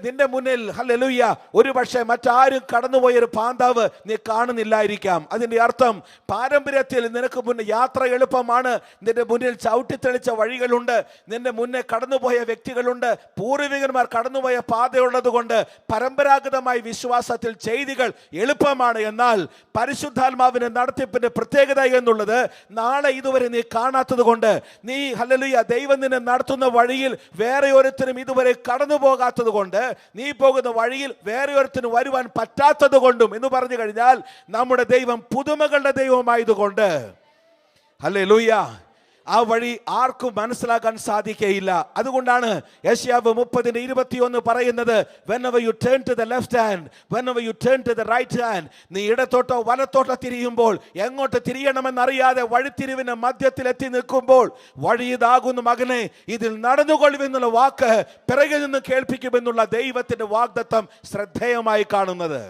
നിന്റെ മുന്നിൽ, ഹല്ലേലൂയ, ഒരു പക്ഷേ മറ്റാരും കടന്നുപോയൊരു പാന്താവ് നീ കാണുന്നില്ലായിരിക്കാം. അതിന്റെ അർത്ഥം പാരമ്പര്യത്തിൽ നിനക്ക് മുന്നേ യാത്ര എളുപ്പമാണ്. നിന്റെ മുന്നിൽ ചവിട്ടിത്തെളിച്ച വഴികളുണ്ട്, നിന്റെ മുന്നേ കടന്നുപോയ വ്യക്തികളുണ്ട്, പൂർവികന്മാർ കടന്നുപോയ പാതയുള്ളത് കൊണ്ട് പരമ്പരാഗതമായി വിശ്വാസത്തിൽ ചെയ്തികൾ എളുപ്പമാണ്. എന്നാൽ പരിശുദ്ധാത്മാവിനെ നടത്തിപ്പിന്റെ പ്രത്യേകത എന്നുള്ളത്, നാളെ ഇതുവരെ നീ കാണാത്തത് കൊണ്ട്, നീ, ഹല്ലേലൂയ, ദൈവം നിന്നെ നടത്തുന്ന വഴിയിൽ വേറെ ഒരുത്തരും ഇതുവരെ കടന്നു പോകാത്തത് കൊണ്ട്, നീ പോകുന്ന വഴിയിൽ വേറെ ഒരുത്തരും വരുവാൻ പറ്റാത്തത് കൊണ്ടും എന്ന് പറഞ്ഞു കഴിഞ്ഞാൽ, നമ്മുടെ ദൈവം പുതുമകളുടെ ദൈവമായതുകൊണ്ട്, ഹല്ലേലൂയ, ആ വഴി ആർക്കും മനസ്സിലാക്കാൻ സാധിക്കുകയില്ല. അതുകൊണ്ടാണ് യെശയ്യാവ് 30:21 പറയുന്നത്, whenever you turn to the left hand, whenever you turn to the right hand, നീ ഇടത്തോട്ടോ വലത്തോട്ടോ തിരിയുമ്പോൾ, എങ്ങോട്ട് തിരിയണമെന്നറിയാതെ വഴിത്തിരിവിന് മധ്യത്തിൽ എത്തി നിൽക്കുമ്പോൾ, വഴി ഇതാകുന്നു മകനെ, ഇതിൽ നടന്നുകൊള്ളുമെന്നുള്ള വാക്ക് പിറകിൽ നിന്ന് കേൾപ്പിക്കുമെന്നുള്ള ദൈവത്തിന്റെ വാഗ്ദത്തം ശ്രദ്ധേയമായി കാണുന്നത്.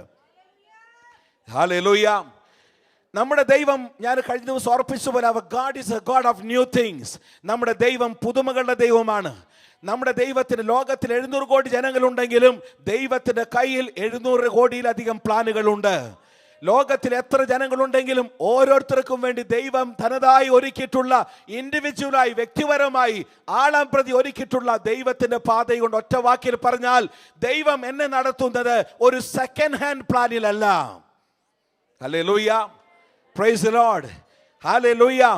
ഹല്ലേലൂയ. നമ്മുടെ ദൈവം, ഞാൻ കഴിഞ്ഞ ദിവസം ഓർപ്പിച്ച പോലെ, അവർ God is a God of new things. നമ്മുടെ ദൈവം പുതുമകളുടെ ദൈവമാണ്. നമ്മുടെ ദൈവത്തിന് ലോകത്തിൽ 700 കോടി ജനങ്ങളുണ്ടെങ്കിലും ദൈവത്തിന്റെ കയ്യിൽ 700 കോടിയിലധികം പ്ലാനുകളുണ്ട്. ലോകത്തിൽ എത്ര ജനങ്ങളുണ്ടെങ്കിലും ഓരോരുത്തർക്കും വേണ്ടി ദൈവം തനതായി ഒരുക്കിയിട്ടുള്ള, ഇൻഡിവിജ്വലായി, വ്യക്തിപരമായി, ആളാം പ്രതി ഒരുക്കിയിട്ടുള്ള ദൈവത്തിന്റെ പാതയുണ്ട്. ഒറ്റ വാക്കിൽ പറഞ്ഞാൽ, ദൈവം എന്നെ നടത്തുന്നത് ഒരു സെക്കൻഡ് ഹാൻഡ് പ്ലാനിലല്ല. Hallelujah. Praise the Lord. Hallelujah.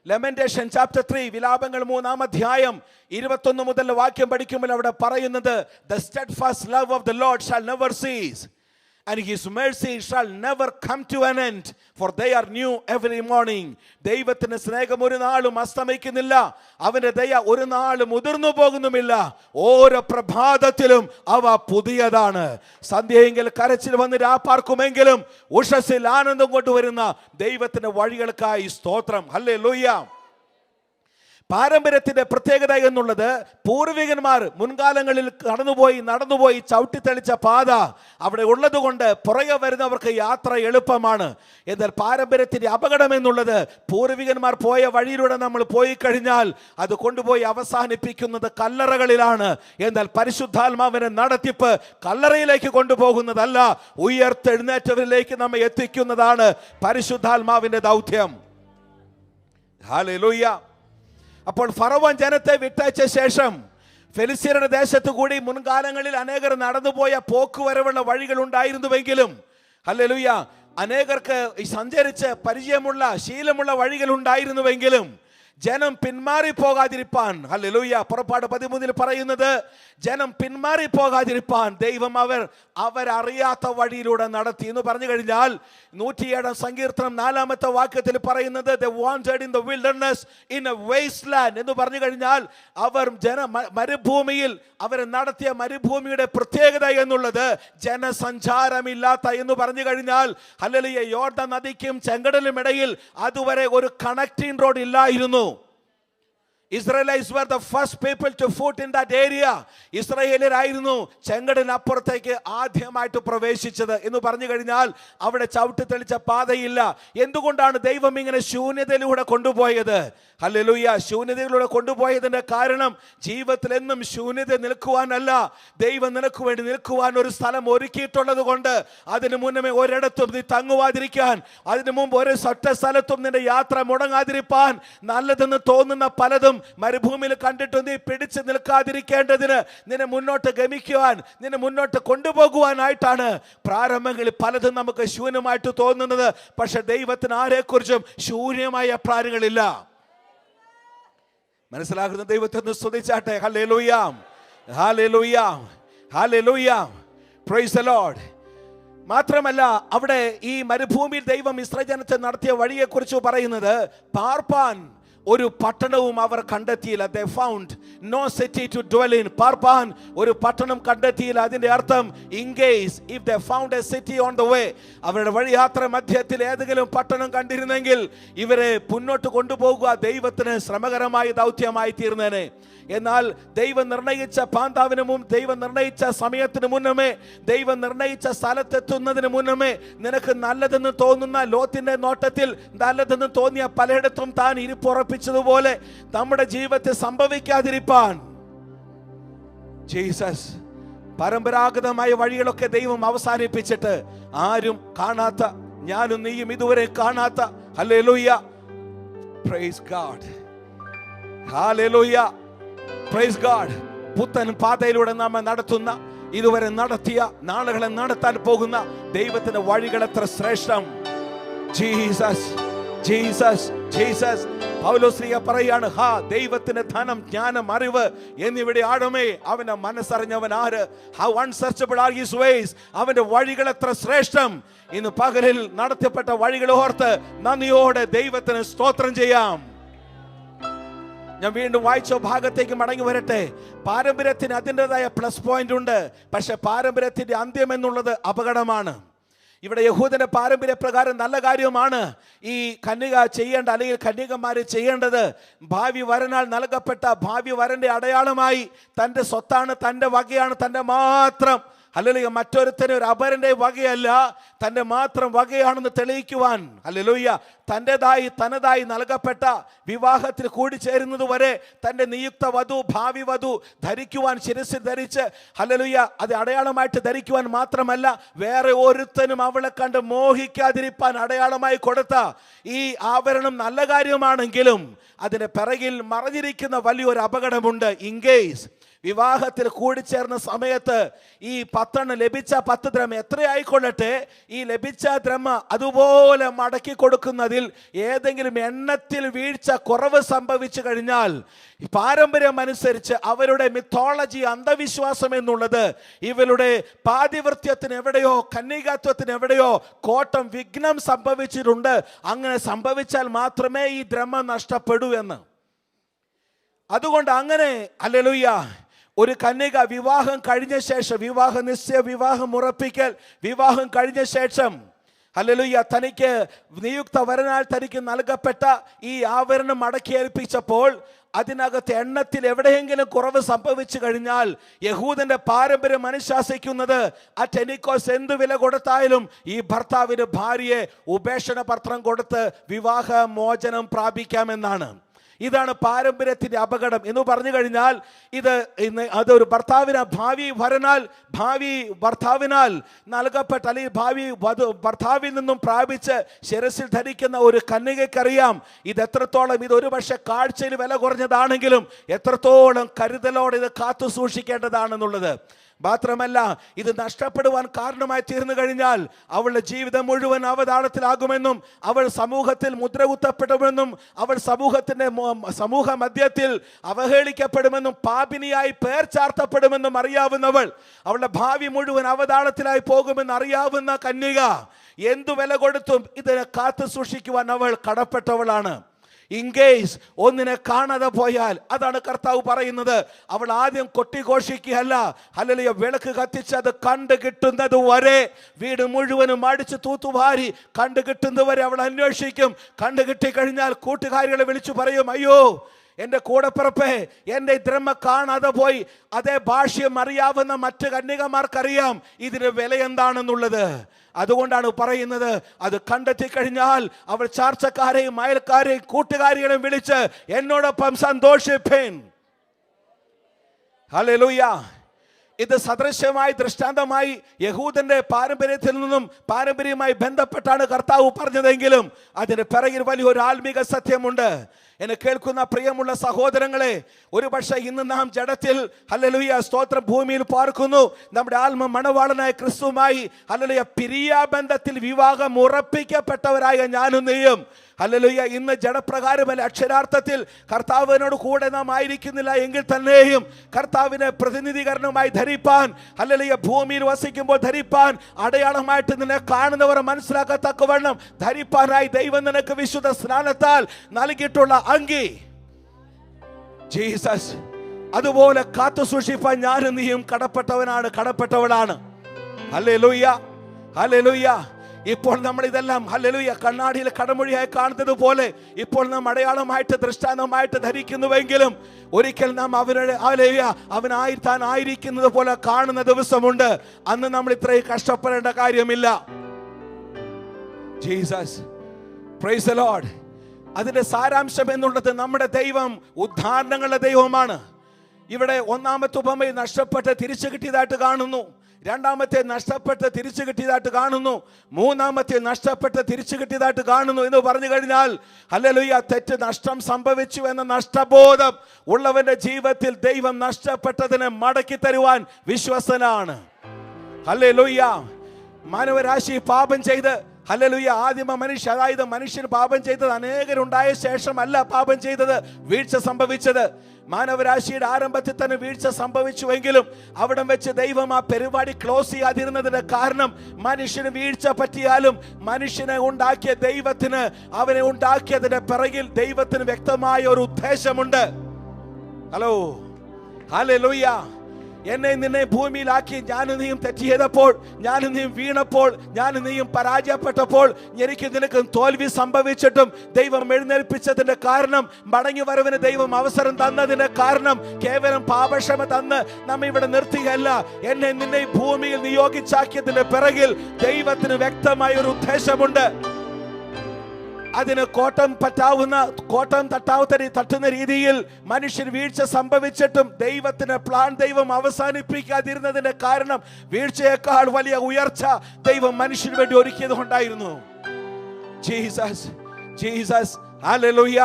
Lamentation chapter 3, വിലാപങ്ങൾ 3-ാം അധ്യായം 21 മുതൽ വാക്യം പഠിക്കുമ്പോൾ അവിടെ പറയുന്നത്, the steadfast love of the Lord shall never cease, and his mercy shall never come to an end, for they are new every morning. ദൈവത്തിന്റെ സ്നേഹം ഒരു നാളും അസ്തമിക്കുന്നില്ല, അവന്റെ ദയ ഒരു നാളും മുതിർന്നു പോകുന്നുമില്ല. ഓരോ പ്രഭാതത്തിലും അവ പുതിയതാണ്. സന്ധ്യയെങ്കിൽ കരച്ചിൽ വന്ന് രാപ്പാർക്കുമെങ്കിലും ഉഷസ്സിൽ ആനന്ദം കൊണ്ടുവരുന്ന ദൈവത്തിന്റെ വഴികൾക്കായി സ്തോത്രം. ഹല്ലേലൂയ. പാരമ്പര്യത്തിന്റെ പ്രത്യേകത എന്നുള്ളത്, പൂർവികന്മാർ മുൻകാലങ്ങളിൽ നടന്നുപോയി ചവിട്ടിത്തെളിച്ച പാത അവിടെ ഉള്ളത് കൊണ്ട് പുറകെ വരുന്നവർക്ക് യാത്ര എളുപ്പമാണ്. എന്നാൽ പാരമ്പര്യത്തിന്റെ അപകടം എന്നുള്ളത്, പൂർവികന്മാർ പോയ വഴിയിലൂടെ നമ്മൾ പോയി കഴിഞ്ഞാൽ അത് കൊണ്ടുപോയി അവസാനിപ്പിക്കുന്നത് കല്ലറകളിലാണ്. എന്നാൽ പരിശുദ്ധാത്മാവിനെ നടത്തിപ്പ് കല്ലറയിലേക്ക് കൊണ്ടുപോകുന്നതല്ല, ഉയർത്തെഴുന്നേറ്റവരിലേക്ക് നമ്മെ എത്തിക്കുന്നതാണ് പരിശുദ്ധാത്മാവിന്റെ ദൗത്യം. ഹല്ലേലൂയ. അപ്പോൾ ഫറവോൻ ജനത്തെ വിട്ടയച്ച ശേഷം ഫെലിസ്ത്യരുടെ ദേശത്തു കൂടി മുൻകാലങ്ങളിൽ അനേകർ നടന്നുപോയ പോക്കുവരവുള്ള വഴികൾ ഉണ്ടായിരുന്നുവെങ്കിലും, ഹല്ലേലൂയ, അനേകർക്ക് സഞ്ചരിച്ച് പരിചയമുള്ള ശീലമുള്ള വഴികൾ ഉണ്ടായിരുന്നുവെങ്കിലും ജനം പിന്മാറിപ്പോകാതിരിപ്പാൻ, ഹല്ലേലൂയ, പുറപ്പാട് 13 പറയുന്നത്, ജനം പിന്മാറിപ്പോകാതിരിപ്പാൻ ദൈവം അവരറിയാത്ത വഴിയിലൂടെ നടത്തി എന്ന് പറഞ്ഞു കഴിഞ്ഞാൽ, 107 സങ്കീർത്തനം 4-ാമത്തെ വാക്യത്തിൽ പറയുന്നത്, they wandered in the wilderness in a wasteland എന്ന് പറഞ്ഞു കഴിഞ്ഞാൽ, അവർ മരുഭൂമിയിൽ അവരെ നടത്തിയ മരുഭൂമിയുടെ പ്രത്യേകത എന്നുള്ളത് ജനസഞ്ചാരമില്ലാത്ത എന്ന് പറഞ്ഞു കഴിഞ്ഞാൽ, ഹല്ലേലൂയ, യോർദാൻ നദിക്കും ചെങ്കടലിനും ഇടയിൽ അതുവരെ ഒരു കണക്റ്റിംഗ് റോഡ് ഇല്ലായിരുന്നു. Israelites were the first people to foot in that area. ഇസ്രായേലിയരായിരുന്നു ചെങ്കടലിനപ്പുറത്തേക്ക് ആദ്യമായിട്ട് പ്രവേശിച്ചത് എന്ന് പറഞ്ഞു കഴിഞ്ഞാൽ, അവിടെ ചവിട്ടിത്തെളിച്ച പാതയില്ല. എന്തുകൊണ്ടാണ് ദൈവം ഇങ്ങനെ ശൂന്യതയിലൂടെ കൊണ്ടുപോയത്? ഹല്ലേലൂയ. ശൂന്യതയിലൂടെ കൊണ്ടുപോയതിന്റെ കാരണം, ജീവിതത്തിൽ എന്നും ശൂന്യത നിൽക്കുവാനല്ല, ദൈവം നിനക്ക് വേണ്ടി നിൽക്കുവാൻ ഒരു സ്ഥലം ഒരുക്കിയിട്ടുള്ളത് കൊണ്ട്, അതിനു മുന്നമേ ഒരിടത്തും നീ തങ്ങുവാതിരിക്കാൻ, അതിനു മുമ്പ് ഒരു ഒറ്റ സ്ഥലത്തും നിന്റെ യാത്ര മുടങ്ങാതിരിപ്പാൻ, നല്ലതെന്ന് തോന്നുന്ന പലതും മരുഭൂമിയിൽ കണ്ടിട്ട് നീ പിടിച്ചു നിൽക്കാതിരിക്കേണ്ടതിന്, നിന്നെ മുന്നോട്ട് ഗമിക്കുവാൻ, നിന്നെ മുന്നോട്ട് കൊണ്ടുപോകുവാനായിട്ടാണ്. പ്രാരംഭങ്ങളിൽ പലതും നമുക്ക് ശൂന്യമായിട്ട് തോന്നുന്നത്, പക്ഷെ ദൈവത്തിന് ആരെക്കുറിച്ചും ശൂന്യമായ പ്ലാനുകളില്ല. മനസ്സിലാകുന്ന ദൈവത്തെ ഒന്ന് സ്തുതിച്ചാട്ടെ. Hallelujah, hallelujah, hallelujah. Praise the Lord. മാത്രമല്ല, അവിടെ ഈ മരുഭൂമിയിൽ ദൈവം ഇസ്രായേൽ ജനത്തെ നടത്തിയ വഴിയെക്കുറിച്ച് പറയുന്നത്, പാർപ്പാൻ ഒരു പട്ടണവും അവർ കണ്ടെത്തിയില്ല. They found no city to dwell in. പാർപ്പാൻ ഒരു പട്ടണം കണ്ടെത്തിയില്ല. അതിന്റെ അർത്ഥം in case if they found a city on the way, അവരുടെ വഴിയാത്ര മധ്യത്തിൽ ഏതെങ്കിലും പട്ടണം കണ്ടിരുന്നെങ്കിൽ ഇവരെ മുന്നോട്ട് കൊണ്ടുപോകുക ദൈവത്തിന് ശ്രമകരമായ ദൗത്യമായി തീർന്നേനെ. എന്നാൽ ദൈവം നിർണയിച്ച പാന്താവിന് മുമ്പ്, ദൈവം നിർണയിച്ച സമയത്തിന് മുന്നമേ, ദൈവം നിർണയിച്ച സ്ഥലത്തെത്തുന്നതിന് മുന്നമേ നിനക്ക് നല്ലതെന്ന് തോന്നുന്ന, ലോത്തിന്റെ നോട്ടത്തിൽ നല്ലതെന്ന് തോന്നിയ പലയിടത്തും താൻ ഇരിപ്പുറപ്പിച്ചതുപോലെ നമ്മുടെ ജീവിതത്തിൽ സംഭവിക്കാതിരിപ്പാൻ ജീസസ് പരമ്പരാഗതമായ വഴികളൊക്കെ ദൈവം അവസാനിപ്പിച്ചിട്ട് ആരും കാണാത്ത, ഞാനും നീയും ഇതുവരെ കാണാത്ത, hallelujah, praise God, hallelujah, praise God, പുത്തൻ പാതയിലൂടെ നമ്മെ നടത്തുന്ന, ഇതുവരെ നടത്തിയ, നാളുകളെ നടത്താൻ പോകുന്ന ദൈവത്തിന്റെ വഴികൾ എത്ര ശ്രേഷ്ഠം. Jesus, Jesus, Jesus. പൗലോസ്ലീഹ പറയാണ്, ഹാ, ദൈവത്തിന്റെ ധനം, ജ്ഞാനം, അറിവ് എന്നിവിടെ ആഴമേ, അവന്റെ മനസ്സറിഞ്ഞവൻ ആര്? How unsearchable are his ways. അവന്റെ വഴികൾ എത്ര ശ്രേഷ്ഠം. ഇന്ന് പകലിൽ നടത്തപ്പെട്ട വഴികൾ ഓർത്ത് നന്ദിയോടെ ദൈവത്തിന് സ്തോത്രം ചെയ്യാം. ഞാൻ വീണ്ടും വായിച്ച ഭാഗത്തേക്ക് മടങ്ങി വരട്ടെ. പാരമ്പര്യത്തിന് അതിൻ്റെതായ പ്ലസ് പോയിന്റ് ഉണ്ട്. പക്ഷെ പാരമ്പര്യത്തിന്റെ അന്ത്യം എന്നുള്ളത് അപകടമാണ്. ഇവിടെ യഹൂദന്റെ പാരമ്പര്യ പ്രകാരം നല്ല കാര്യമാണ് ഈ കന്യക ചെയ്യേണ്ട, അല്ലെങ്കിൽ കന്യകമാര് ചെയ്യേണ്ടത്. ഭാവി വരനാൽ നൽകപ്പെട്ട ഭാവി വരന്റെ അടയാളമായി തൻ്റെ സ്വത്താണ്, തൻ്റെ വകയാണ്, തൻ്റെ മാത്രം, ഹല്ലേലൂയ, മറ്റൊരുത്തന് ഒരു അപരന്റെ വകയല്ല, തൻ്റെ മാത്രം വകയാണെന്ന് തെളിയിക്കുവാൻ, ഹല്ലേലൂയ, തനതായി നൽകപ്പെട്ട വിവാഹത്തിൽ കൂടിച്ചേരുന്നത് വരെ തൻ്റെ നിയുക്ത വധു, ഭാവി വധു ധരിക്കുവാൻ, ശിരസിൽ ധരിച്ച്, ഹല്ലേലൂയ, അത് അടയാളമായിട്ട് ധരിക്കുവാൻ മാത്രമല്ല, വേറെ ഒരുത്തനും അവളെ കണ്ട് മോഹിക്കാതിരിപ്പാൻ അടയാളമായി കൊടുത്ത ഈ ആഭരണം നല്ല കാര്യമാണെങ്കിലും അതിന് പിറകിൽ മറഞ്ഞിരിക്കുന്ന വലിയൊരു അപകടമുണ്ട്. ഇൻകേസ് വിവാഹത്തിൽ കൂടിച്ചേർന്ന സമയത്ത് ഈ 10 ലഭിച്ച 10 ദ്രഹ്മ എത്രയായിക്കൊള്ളട്ടെ, ഈ ലഭിച്ച ദ്രഹ്മ അതുപോലെ മടക്കി കൊടുക്കുന്നതിൽ ഏതെങ്കിലും എണ്ണത്തിൽ വീഴ്ച കുറവ് സംഭവിച്ചു കഴിഞ്ഞാൽ, പാരമ്പര്യം അനുസരിച്ച് അവരുടെ മിത്തോളജി, അന്ധവിശ്വാസം എന്നുള്ളത് ഇവരുടെ പാതിവൃത്യത്തിന് എവിടെയോ, കന്യകാത്വത്തിന് എവിടെയോ കോട്ടം, വിഘ്നം സംഭവിച്ചിട്ടുണ്ട്. അങ്ങനെ സംഭവിച്ചാൽ മാത്രമേ ഈ ദ്രഹ്മ നഷ്ടപ്പെടൂ എന്ന്. അതുകൊണ്ട് അങ്ങനെ, ഹല്ലേലൂയ, ഒരു കന്യക വിവാഹം കഴിഞ്ഞ ശേഷം, വിവാഹ നിശ്ചയ, വിവാഹം ഉറപ്പിക്കൽ, വിവാഹം കഴിഞ്ഞ ശേഷം, ഹല്ലേലൂയ, തനിക്ക് നിയുക്ത വരനാൽ തനിക്ക് നൽകപ്പെട്ട ഈ ആഭരണം മടക്കി ഏൽപ്പിച്ചപ്പോൾ അതിനകത്ത് എണ്ണത്തിൽ എവിടെയെങ്കിലും കുറവ് സംഭവിച്ചു കഴിഞ്ഞാൽ യഹൂദന്റെ പാരമ്പര്യം അനുശാസിക്കുന്നത് ആ ടെനിക്കോസ് എന്ത് വില കൊടുത്തായാലും ഈ ഭർത്താവിന് ഭാര്യയെ ഉപേക്ഷണ പത്രം കൊടുത്ത് വിവാഹ മോചനം പ്രാപിക്കാമെന്നാണ്. ഇതാണ് പാരമ്പര്യത്തിന്റെ അപകടം എന്ന് പറഞ്ഞു കഴിഞ്ഞാൽ, അതൊരു ഭാവി വരനാൽ, ഭാവി ഭർത്താവിനാൽ നൽകപ്പെട്ട, അല്ലെങ്കിൽ ഭാവി ഭർത്താവിൽ നിന്നും പ്രാപിച്ച് ശിരസിൽ ധരിക്കുന്ന ഒരു കന്യകയ്ക്കറിയാം ഇത് എത്രത്തോളം, ഇത് ഒരു പക്ഷേ കാഴ്ചയിൽ വില കുറഞ്ഞതാണെങ്കിലും എത്രത്തോളം കരുതലോടെ ഇത് കാത്തു സൂക്ഷിക്കേണ്ടതാണെന്നുള്ളത്. മാത്രമല്ല, ഇത് നഷ്ടപ്പെടുവാൻ കാരണമായി തീർന്നു കഴിഞ്ഞാൽ അവളുടെ ജീവിതം മുഴുവൻ അവതാളത്തിലാകുമെന്നും, അവൾ സമൂഹത്തിൽ മുദ്രകുത്തപ്പെടുമെന്നും, അവൾ സമൂഹ മധ്യത്തിൽ അവഹേളിക്കപ്പെടുമെന്നും, പാപിനിയായി പേർ ചാർത്തപ്പെടുമെന്നും അറിയാവുന്നവൾ, അവളുടെ ഭാവി മുഴുവൻ അവതാളത്തിലായി പോകുമെന്ന് അറിയാവുന്ന കന്യക എന്തു വില കൊടുത്തും ഇതിനെ കാത്തു സൂക്ഷിക്കുവാൻ അവൾ കടപ്പെട്ടവളാണ്. ഇൻകേസ് ഒന്നിനെ കാണാതെ പോയാൽ, അതാണ് കർത്താവ് പറയുന്നത്, അവൾ ആദ്യം കൊട്ടിഘോഷിക്കുകയല്ല, ഹല്ലേലൂയ, വിളക്ക് കത്തിച്ച് അത് കണ്ടു കിട്ടുന്നത് വരെ, വീട് മുഴുവനും അടിച്ച് തൂത്തുവാരി കണ്ടു കിട്ടുന്നത് വരെ അവൾ അന്വേഷിക്കും. കണ്ടു കിട്ടിക്കഴിഞ്ഞാൽ കൂട്ടുകാരികളെ വിളിച്ചു പറയും, അയ്യോ എൻ്റെ കൂടപ്പിറപ്പേ, എൻ്റെ ദ്രഹ്മ കാണാതെ പോയി. അതേ ഭാഷ്യം അറിയാവുന്ന മറ്റ് കന്യകമാർക്കറിയാം ഇതിന് വില എന്താണെന്നുള്ളത്. അതുകൊണ്ടാണ് പറയുന്നത്, അത് കണ്ടെത്തി കഴിഞ്ഞാൽ അവൾ ചാർച്ചക്കാരെയും അയൽക്കാരെയും കൂട്ടുകാരികളെയും വിളിച്ച് എന്നോടൊപ്പം സന്തോഷിപ്പേൻ. ഹല്ലേലൂയ. ഇത് സദൃശ്യമായി, ദൃഷ്ടാന്തമായി യഹൂദന്റെ പാരമ്പര്യത്തിൽ നിന്നും പാരമ്പര്യമായി ബന്ധപ്പെട്ടാണ് കർത്താവ് പറഞ്ഞതെങ്കിലും അതിന് പിറകിൽ വലിയൊരു ആത്മീക സത്യമുണ്ട്. എന്നെ കേൾക്കുന്ന പ്രിയമുള്ള സഹോദരങ്ങളെ, ഒരു പക്ഷേ ഇന്ന് നാം ജഡത്തിൽ, ഹല്ലേലൂയ, സ്തോത്രം, ഭൂമിയിൽ പാർക്കുന്നു. നമ്മുടെ ആത്മ മണവാളനായ ക്രിസ്തുവുമായി, ഹല്ലേലൂയ, പിരിയാബന്ധത്തിൽ വിവാഹം ഉറപ്പിക്കപ്പെട്ടവരായ ഞാനും നീയും, ഹല്ലേലൂയ, ഇന്ന് ജഡപ്രകാരമല്ല, അക്ഷരാർത്ഥത്തിൽ കർത്താവിനോട് കൂടെ നാം ആയിരിക്കുന്നില്ല എങ്കിൽ തന്നെയും കർത്താവിനെ പ്രതിനിധീകരണമായി ധരിപ്പാൻ, ഹല്ലേലൂയ, ഭൂമിയിൽ വസിക്കുമ്പോൾ ധരിപ്പാൻ, അടയാളമായിട്ട് നിന്നെ കാണുന്നവരെ മനസ്സിലാക്കത്തക്കവണ്ണം ധരിപ്പാനായി ദൈവം നിനക്ക് വിശുദ്ധ സ്നാനത്താൽ നൽകിയിട്ടുള്ള അങ്കി. ജീസസ്. അതുപോലെ കാത്തു സൂക്ഷിപ്പാൻ ഞാനും നീയും കടപ്പെട്ടവളാണ്. Hallelujah, hallelujah. ഇപ്പോൾ നമ്മൾ ഇതെല്ലാം ഹല്ലേലൂയ കണ്ണാടിയിൽ കടമൊഴിയായി കാണുന്നത് പോലെ ഇപ്പോൾ നാം അടയാളമായിട്ട് ദൃഷ്ടാന്തമായിട്ട് ധരിക്കുന്നുവെങ്കിലും ഒരിക്കൽ നാം താൻ ആയിരിക്കുന്നത് പോലെ കാണുന്ന ദിവസമുണ്ട്. അന്ന് നമ്മൾ ഇത്രയും കഷ്ടപ്പെടേണ്ട കാര്യമില്ല. Jesus, price the Lord. അതിന്റെ സാരാംശം എന്നുള്ളത് നമ്മുടെ ദൈവം ഉദ്ധാരണങ്ങളുടെ ദൈവമാണ്. ഇവിടെ ഒന്നാമത്തെ ഉപമയിൽ നഷ്ടപ്പെട്ട് തിരിച്ചു കിട്ടിയതായിട്ട് കാണുന്നു. രണ്ടാമത്തെ നഷ്ടപ്പെട്ട് തിരിച്ചു കിട്ടിയതായിട്ട് കാണുന്നു. മൂന്നാമത്തെ നഷ്ടപ്പെട്ട് തിരിച്ചു കിട്ടിയതായിട്ട് കാണുന്നു എന്ന് പറഞ്ഞു കഴിഞ്ഞാൽ ഹല്ലേലൂയ, തെറ്റ് നഷ്ടം സംഭവിച്ചു എന്ന നഷ്ടബോധം ഉള്ളവന്റെ ജീവിതത്തിൽ ദൈവം നഷ്ടപ്പെട്ടതിനെ മടക്കി തരുവാൻ വിശ്വസ്തനാണ്. ഹല്ലേലൂയ. മാനവരാശി പാപം ചെയ്ത് ഹല്ലേലൂയ ആദിമ മനുഷ്യ, അതായത് മനുഷ്യൻ പാപം ചെയ്തത് അനേകരുണ്ടായ ശേഷമല്ല പാപം ചെയ്തത്, വീഴ്ച സംഭവിച്ചത്. മാനവരാശിയുടെ ആരംഭത്തിൽ തന്നെ വീഴ്ച സംഭവിച്ചുവെങ്കിലും അവിടെ വെച്ച് ദൈവം ആ പരിപാടി ക്ലോസ് ചെയ്യാതിരുന്നതിന്റെ കാരണം മനുഷ്യന് വീഴ്ച പറ്റിയാലും മനുഷ്യനെ ഉണ്ടാക്കിയ ദൈവത്തിന്, അവനെ ഉണ്ടാക്കിയതിന്റെ പിറകിൽ ദൈവത്തിന് വ്യക്തമായ ഒരു ഉദ്ദേശമുണ്ട്. Hello, hallelujah. എന്നെ നിന്നെ ഭൂമിയിലാക്കി ഞാനും നീയും തെറ്റ് ചെയ്തപ്പോൾ, ഞാനും നീയും വീണപ്പോൾ, ഞാനും നീയും പരാജയപ്പെട്ടപ്പോൾ, എനിക്ക് നിനക്ക് തോൽവി സംഭവിച്ചിട്ടും ദൈവം എഴുന്നേൽപ്പിച്ചതിന്റെ കാരണം, മടങ്ങി വരവിന് ദൈവം അവസരം തന്നതിന്റെ കാരണം കേവലം പാപക്ഷമ തന്ന് നമ്മെ ഇവിടെ നിർത്തുകയല്ല. എന്നെ നിന്നെ ഭൂമിയിൽ നിയോഗിച്ചാക്കിയതിന്റെ പിറകിൽ ദൈവത്തിന് വ്യക്തമായ ഒരു ഉദ്ദേശമുണ്ട്. അതിന് കോട്ടം തട്ടുന്ന രീതിയിൽ മനുഷ്യൻ വീഴ്ച സംഭവിച്ചിട്ടും ദൈവത്തിന്റെ പ്ലാൻ ദൈവം അവസാനിപ്പിക്കാതിരുന്നതിന്റെ കാരണം വീഴ്ചയേക്കാൾ വലിയ ഉയർച്ച ദൈവം മനുഷ്യന് വേണ്ടി ഒരുക്കിയത് കൊണ്ടായിരുന്നു. Jesus, Jesus, hallelujah,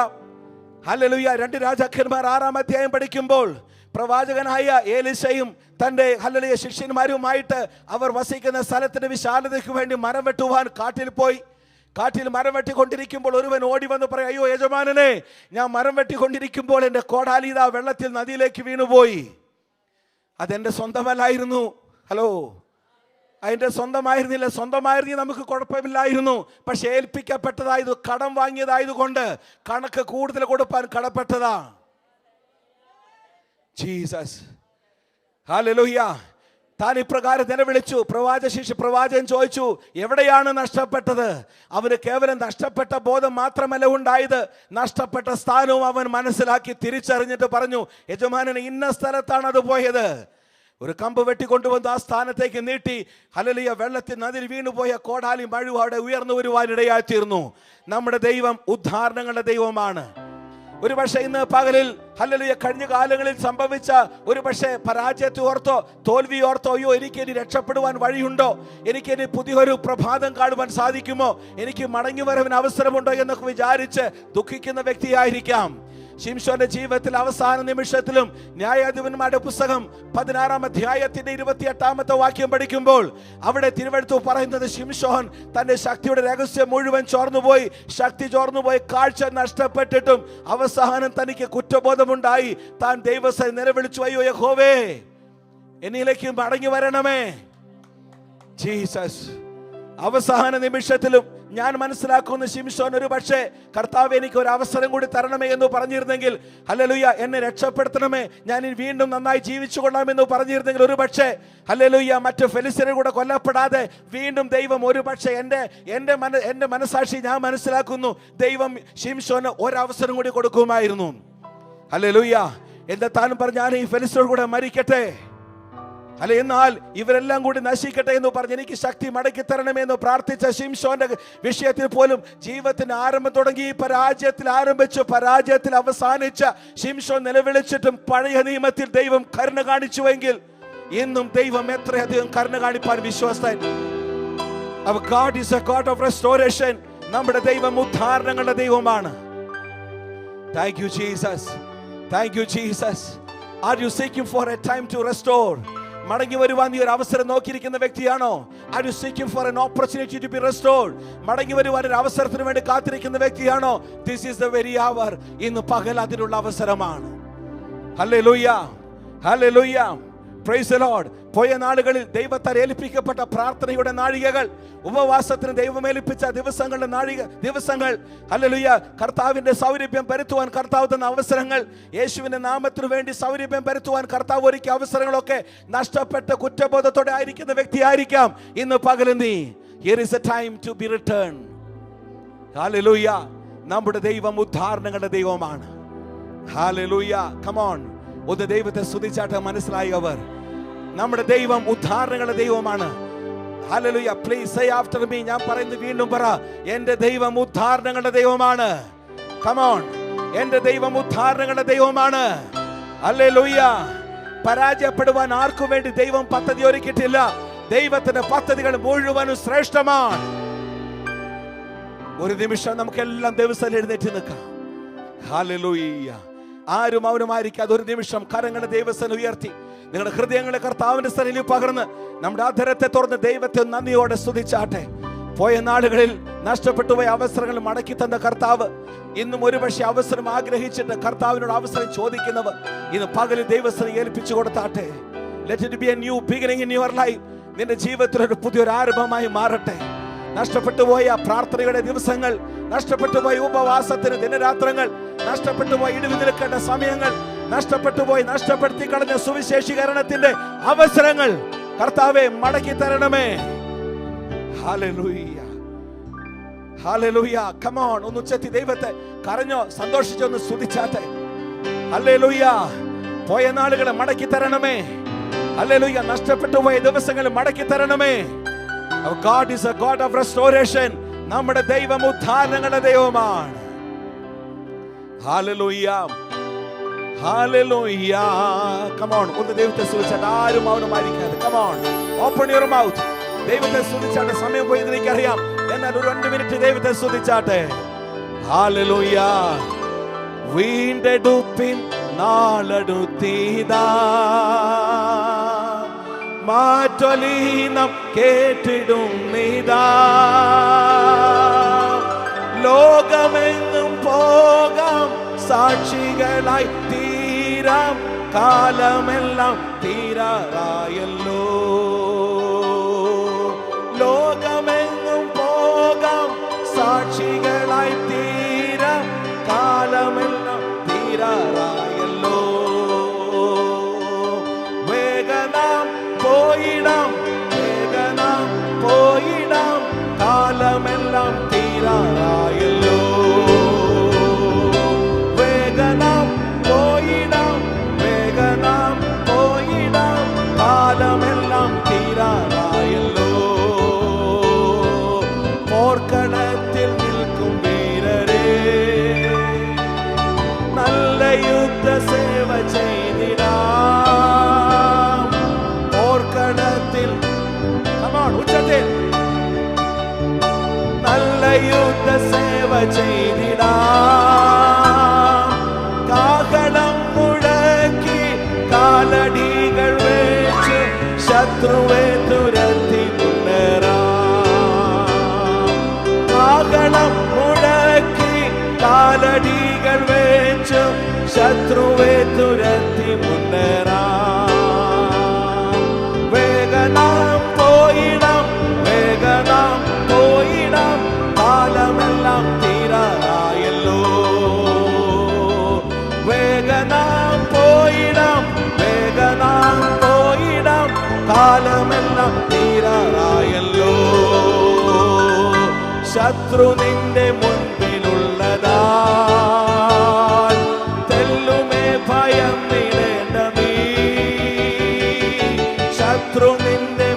hallelujah. 2 രാജാക്കന്മാർ 6-ാം അധ്യായം പഠിക്കുമ്പോൾ പ്രവാചകനായ ഏലീശയും തന്റെ ഹല്ലേലൂയ ശിഷ്യന്മാരുമായിട്ട് അവർ വസിക്കുന്ന സ്ഥലത്തിന്റെ വിശാലതയ്ക്ക് വേണ്ടി മരം വെട്ടുവാൻ കാട്ടിൽ പോയി. കാട്ടിൽ മരം വെട്ടിക്കൊണ്ടിരിക്കുമ്പോൾ ഒരുവൻ ഓടി വന്ന് പറയും, അയ്യോ യജമാനനെ, ഞാൻ മരം വെട്ടിക്കൊണ്ടിരിക്കുമ്പോൾ എൻ്റെ കോടാലി ഇതാ വെള്ളത്തിൽ നദിയിലേക്ക് വീണുപോയി. അതെൻ്റെ സ്വന്തമല്ലായിരുന്നു. ഹലോ, അതിൻ്റെ സ്വന്തമായിരുന്നില്ല. സ്വന്തമായിരുന്നെങ്കിൽ നമുക്ക് കുഴപ്പമില്ലായിരുന്നു. പക്ഷെ ഏൽപ്പിക്കപ്പെട്ടതായത്, കടം വാങ്ങിയതായതുകൊണ്ട് കണക്ക് കൂടുതൽ കൊടുപ്പാൻ കടപ്പെട്ടതാ. Jesus, hallelujah. താൻ ഇപ്രകാരം നിലവിളിച്ചു. പ്രവാചകൻ ചോദിച്ചു, എവിടെയാണ് നഷ്ടപ്പെട്ടത്? അവന് കേവലം നഷ്ടപ്പെട്ട ബോധം മാത്രമല്ല ഉണ്ടായത്, നഷ്ടപ്പെട്ട സ്ഥാനവും അവൻ മനസ്സിലാക്കി തിരിച്ചറിഞ്ഞിട്ട് പറഞ്ഞു, യജമാനന് ഇന്ന സ്ഥലത്താണ് അത് പോയത്. ഒരു കമ്പ് വെട്ടിക്കൊണ്ടുവന്ന് ആ സ്ഥാനത്തേക്ക് നീട്ടി. ഹല്ലേലൂയ. വെള്ളത്തിൽ നദിയിൽ വീണുപോയ കോടാലി മഴ അവിടെ ഉയർന്നു വരുവാനിടയായി തീർന്നു. നമ്മുടെ ദൈവം ഉദ്ധാരണങ്ങളുടെ ദൈവമാണ്. ഒരു പക്ഷേ ഇന്ന് പകലിൽ ഹല്ലേലൂയ കഴിഞ്ഞ കാലങ്ങളിൽ സംഭവിച്ച ഒരു പക്ഷേ പരാജയത്തെ ഓർത്തോ, തോൽവി ഓർത്തോ, അയ്യോ എനിക്കിനി രക്ഷപ്പെടുവാൻ വഴിയുണ്ടോ, എനിക്കിനി പുതിയൊരു പ്രഭാതം കാണുവാൻ സാധിക്കുമോ, എനിക്ക് മടങ്ങി വരവിന് അവസരമുണ്ടോ എന്നൊക്കെ വിചാരിച്ച് ദുഃഖിക്കുന്ന വ്യക്തിയായിരിക്കാം. ശിംശോന്റെ ജീവിതത്തിൽ അവസാന നിമിഷത്തിലും ന്യായാധിപന്മാരുടെ പുസ്തകം 16-ാം അധ്യായത്തിന്റെ 28-ാമത്തെ വാക്യം പഠിക്കുമ്പോൾ അവിടെ തിരുവെഴുത്ത് പറയുന്നത്, ശിംശോൻ തന്റെ ശക്തിയുടെ രഹസ്യം മുഴുവൻ ചോർന്നുപോയി, ശക്തി ചോർന്നുപോയി, കാഴ്ച നഷ്ടപ്പെട്ടിട്ടും അവസാനം തനിക്ക് കുറ്റബോധമുണ്ടായി. താൻ ദൈവസന്നിധിയിൽ നിലവിളിച്ചു, അയ്യോ യഹോവേ, എന്നിലേക്ക് മടങ്ങി വരണമേ. ജീസസ്. അവസാന നിമിഷത്തിലും ഞാൻ മനസ്സിലാക്കുന്ന ശിംശോൻ ഒരു പക്ഷേ കർത്താവ് എനിക്ക് ഒരു അവസരം കൂടി തരണമേ എന്ന് പറഞ്ഞിരുന്നെങ്കിൽ, ഹല്ലേലൂയ, എന്നെ രക്ഷപ്പെടുത്തണമേ, ഞാൻ വീണ്ടും നന്നായി ജീവിച്ചു കൊള്ളാമെന്ന് പറഞ്ഞിരുന്നെങ്കിൽ ഒരു പക്ഷേ ഹല്ലേലൂയ മറ്റു ഫെലിസ്ത്യരെ കൂടെ കൊല്ലപ്പെടാതെ വീണ്ടും ദൈവം ഒരു പക്ഷേ എൻ്റെ മനസാക്ഷി ഞാൻ മനസ്സിലാക്കുന്നു, ദൈവം ശിംശോന് ഒരവസരം കൂടി കൊടുക്കുമായിരുന്നു. ഹല്ലേലൂയ. എന്താ താൻ പറഞ്ഞ, ഞാൻ ഈ ഫെലിസ്ത്യരോട് കൂടെ മരിക്കട്ടെ, അല്ലെ, എന്നാൽ ഇവരെല്ലാം കൂടി നശിക്കട്ടെ എന്ന് പറഞ്ഞ് എനിക്ക് ശക്തി മടക്കി തരണമെന്ന് പ്രാർത്ഥിച്ച ശിംശോന്റെ വിഷയത്തിൽ പോലും ജീവിതത്തിന് ആരംഭം തുടങ്ങി പരാജയത്തിൽ ആരംഭിച്ചു പരാജയത്തിൽ അവസാനിച്ച ശിംശോൻ നിലവിളിച്ചിട്ടും പഴയ നിയമത്തിൽ ദൈവം കരുണ കാണിച്ചുവെങ്കിൽ ഇന്നും ദൈവം എത്രയധികം കരുണ കാണിപ്പാൻ വിശ്വസ്തൻ. Our God is a God of restoration. നമ്മുടെ ദൈവം ഉദ്ധാരണങ്ങളുടെ ദൈവമാണ്. Thank you Jesus. Thank you Jesus. Are you seeking for a time to restore? മടങ്ങി വരുവാൻ നീ ഒരു അവസരം നോക്കിയിരിക്കുന്ന വ്യക്തിയാണോ? Are you seeking for an opportunity to be restored? മടങ്ങി വരുവാൻ ഒരു അവസരത്തിന് വേണ്ടി കാത്തിരിക്കുന്ന വ്യക്തിയാണോ? This is the very hour. ഇന്ന് പകൽ അതിനുള്ള അവസരമാണ്. Hallelujah, hallelujah. Praise the Lord. പോയ നാളുകളിൽ ദൈവത്താൽ ഏൽപ്പിക്കപ്പെട്ട പ്രാർത്ഥനയുടെ നാഴികകൾ, ഉപവാസത്തിന് ദൈവം ഏൽപ്പിച്ച ദിവസങ്ങൾ, ഹല്ലേലൂയ, കർത്താവിന്റെ സൗരഭ്യം പരത്തുവാൻ കർത്താവ് തന്ന അവസരങ്ങൾ, യേശുവിന്റെ നാമത്തിനു വേണ്ടി സൗരഭ്യം പരത്തുവാൻ കർത്താവ് ഒരുക്കിയ അവസരങ്ങളൊക്കെ നഷ്ടപ്പെട്ട കുറ്റബോധത്തോടെ ആയിരിക്കുന്ന വ്യക്തിയായിരിക്കാം ഇന്ന് പകലും നീ. Here is a time to be returned. Hallelujah. നമ്മുടെ ദൈവം ഉദ്ധാരണങ്ങളുടെ ദൈവമാണ്. ഹല്ലേലൂയ. Come on. ഒന്ന് ദൈവത്തെ സ്തുതിച്ചാട്ട് മനസ്സിലായവർ, നമ്മുടെ ദൈവം ഉദ്ധാരണങ്ങളുടെ ദൈവമാണ്. Hallelujah. Please say after me. ഞാൻ പറയുന്നത് വീണ്ടും പറ, എൻ്റെ ദൈവം ഉദ്ധാരണങ്ങളുടെ ദൈവമാണ്. Come on. എൻ്റെ ദൈവം ഉദ്ധാരണങ്ങളുടെ ദൈവമാണ്. ഹല്ലേലൂയ. പരാജയപ്പെടുവാൻ ആർക്കും വേണ്ടി ദൈവം പദ്ധതി ഒരുക്കിയിട്ടില്ല. ദൈവത്തിന്റെ പദ്ധതികൾ മുഴുവനും ശ്രേഷ്ഠമാണ്. ഒരു നിമിഷം നമുക്കെല്ലാം ദിവസം എഴുന്നേറ്റ് നിൽക്കാം. ഹല്ലേലൂയ. ആരും മൗനമായിരിക്കാതെ ഒരു നിമിഷം കരങ്ങളെ ദൈവസ്ഥനെ ഉയർത്തി നിങ്ങളുടെ ഹൃദയങ്ങളെ കർത്താവിന്റെ സ്ഥലയിൽ പകർന്ന് നമ്മുടെ അധരത്തെ തുറന്ന് ദൈവത്തെ നന്ദിയോടെ സ്തുതിച്ചാട്ടെ. പോയ നാളുകളിൽ നഷ്ടപ്പെട്ടു പോയ അവസരങ്ങൾ മടക്കി തന്ന കർത്താവ് ഇന്നും ഒരുപക്ഷെ അവസരം ആഗ്രഹിച്ചിട്ട് കർത്താവിനോട് അവസരം ചോദിക്കുന്നവർ ഇന്ന് പകലിൽ ദൈവസ്ഥനെ ഏൽപ്പിച്ചു കൊടുത്താട്ടെ. Let it be a new beginning in your life. നിന്റെ ജീവിതത്തിൽ ഒരു പുതിയൊരു ആരംഭമായി മാറട്ടെ. നഷ്ടപ്പെട്ടു പോയ പ്രാർത്ഥനയുടെ ദിവസങ്ങൾ, നഷ്ടപ്പെട്ടു പോയ ഉപവാസത്തിന് ദിനരാത്രങ്ങൾ, നഷ്ടപ്പെട്ടു പോയ ഇടിവ് നിൽക്കേണ്ട സമയങ്ങൾ, നഷ്ടപ്പെടുത്തി കളഞ്ഞ സുവിശേഷീകരണത്തിന്റെ അവസരങ്ങൾ കർത്താവേ മടക്കി തരണമേ. ഹല്ലേലൂയ. ഹല്ലേലൂയ. Come on. ഒന്ന് ഉച്ചത്തി ദൈവത്തെ കരഞ്ഞോ സന്തോഷിച്ചോ ഒന്ന് സ്തുതിച്ചാട്ടെ. ഹല്ലേലൂയ. പോയ നാളുകളെ മടക്കി തരണമേ. ഹല്ലേലൂയ. നഷ്ടപ്പെട്ടു പോയ ദിവസങ്ങൾ മടക്കി തരണമേ. Our God is a God of restoration. നമ്മുടെ ദൈവം ഉദ്ധാരണങ്ങളുടെ ദൈവമാണ്. ഹല്ലേലൂയ. ഹല്ലേലൂയ. Come on. ഒന്ന് ദൈവത്തെ സ്തുതിച്ചാട്ടെ. ആരും മൗനമായിരിക്കാതെ. Come on. Open your mouth. ദൈവത്തെ സ്തുതിച്ചാട്ടെ. സമയം പോയി എനിക്കറിയാം, എന്നാൽ ഒരു 2 മിനിറ്റ് ദൈവത്തെ സ്തുതിച്ചാട്ടെ. ഹല്ലേലൂയ. വീണ്ടെടുപ്പിൻ നാളടുത്തീതാ, മാറ്റൊലീനം കേട്ടിടും നീതാ. ലോകമെങ്ങും പോകാം, സാക്ഷികളായി തീരാം, കാലമെല്ലാം തീരാറായല്ലോ. ലോകമെങ്ങും പോകാം, സാക്ഷികളായി തീരാം, കാലമെല്ലാം തീരാറായല്ലോ. വേഗനാം പോയിടാം, വേഗനാം പോയിടാം, കാലമെല്ലാം തീരാറായല്ലോ. വേഗനാം പോയിടാം, വേഗനാം പോയിടാം, കാലമെല്ലാം തീരാറായല്ലോ. പോർക്കളത്തിൽ നിൽക്കും വീരരേ, നല്ല യുദ്ധ സേവ ചെയ്തിടാം. പോർക്കളത്തിൽ ഉച്ചത്തിൽ നല്ല യുദ്ധ സേവ ചെയ്തിടാം. കാഹളം മുഴക്കി കാലടികൾ വെച്ച് ശത്രുവെ തുരത്തി മുന്നേറാം. കാഹളം മുഴക്കി കാലടികൾ വെച്ച് ശത്രുവെ തുരത്തി മുന്നേറാം. വേഗനാം പോയിടാം, വേഗനാം പോയിടാം, കാലമെല്ലാം തീരാറായല്ലോ. വേഗനാം പോയിടാം, വേഗനാം പോയിടാം, കാലമെല്ലാം തീരാറായല്ലോ. ശത്രു നിന്റെ മുൻപിലുള്ളതാ, തെല്ലുമേ ഭയം നീടേണ്ട നീ. ശത്രു നിന്റെ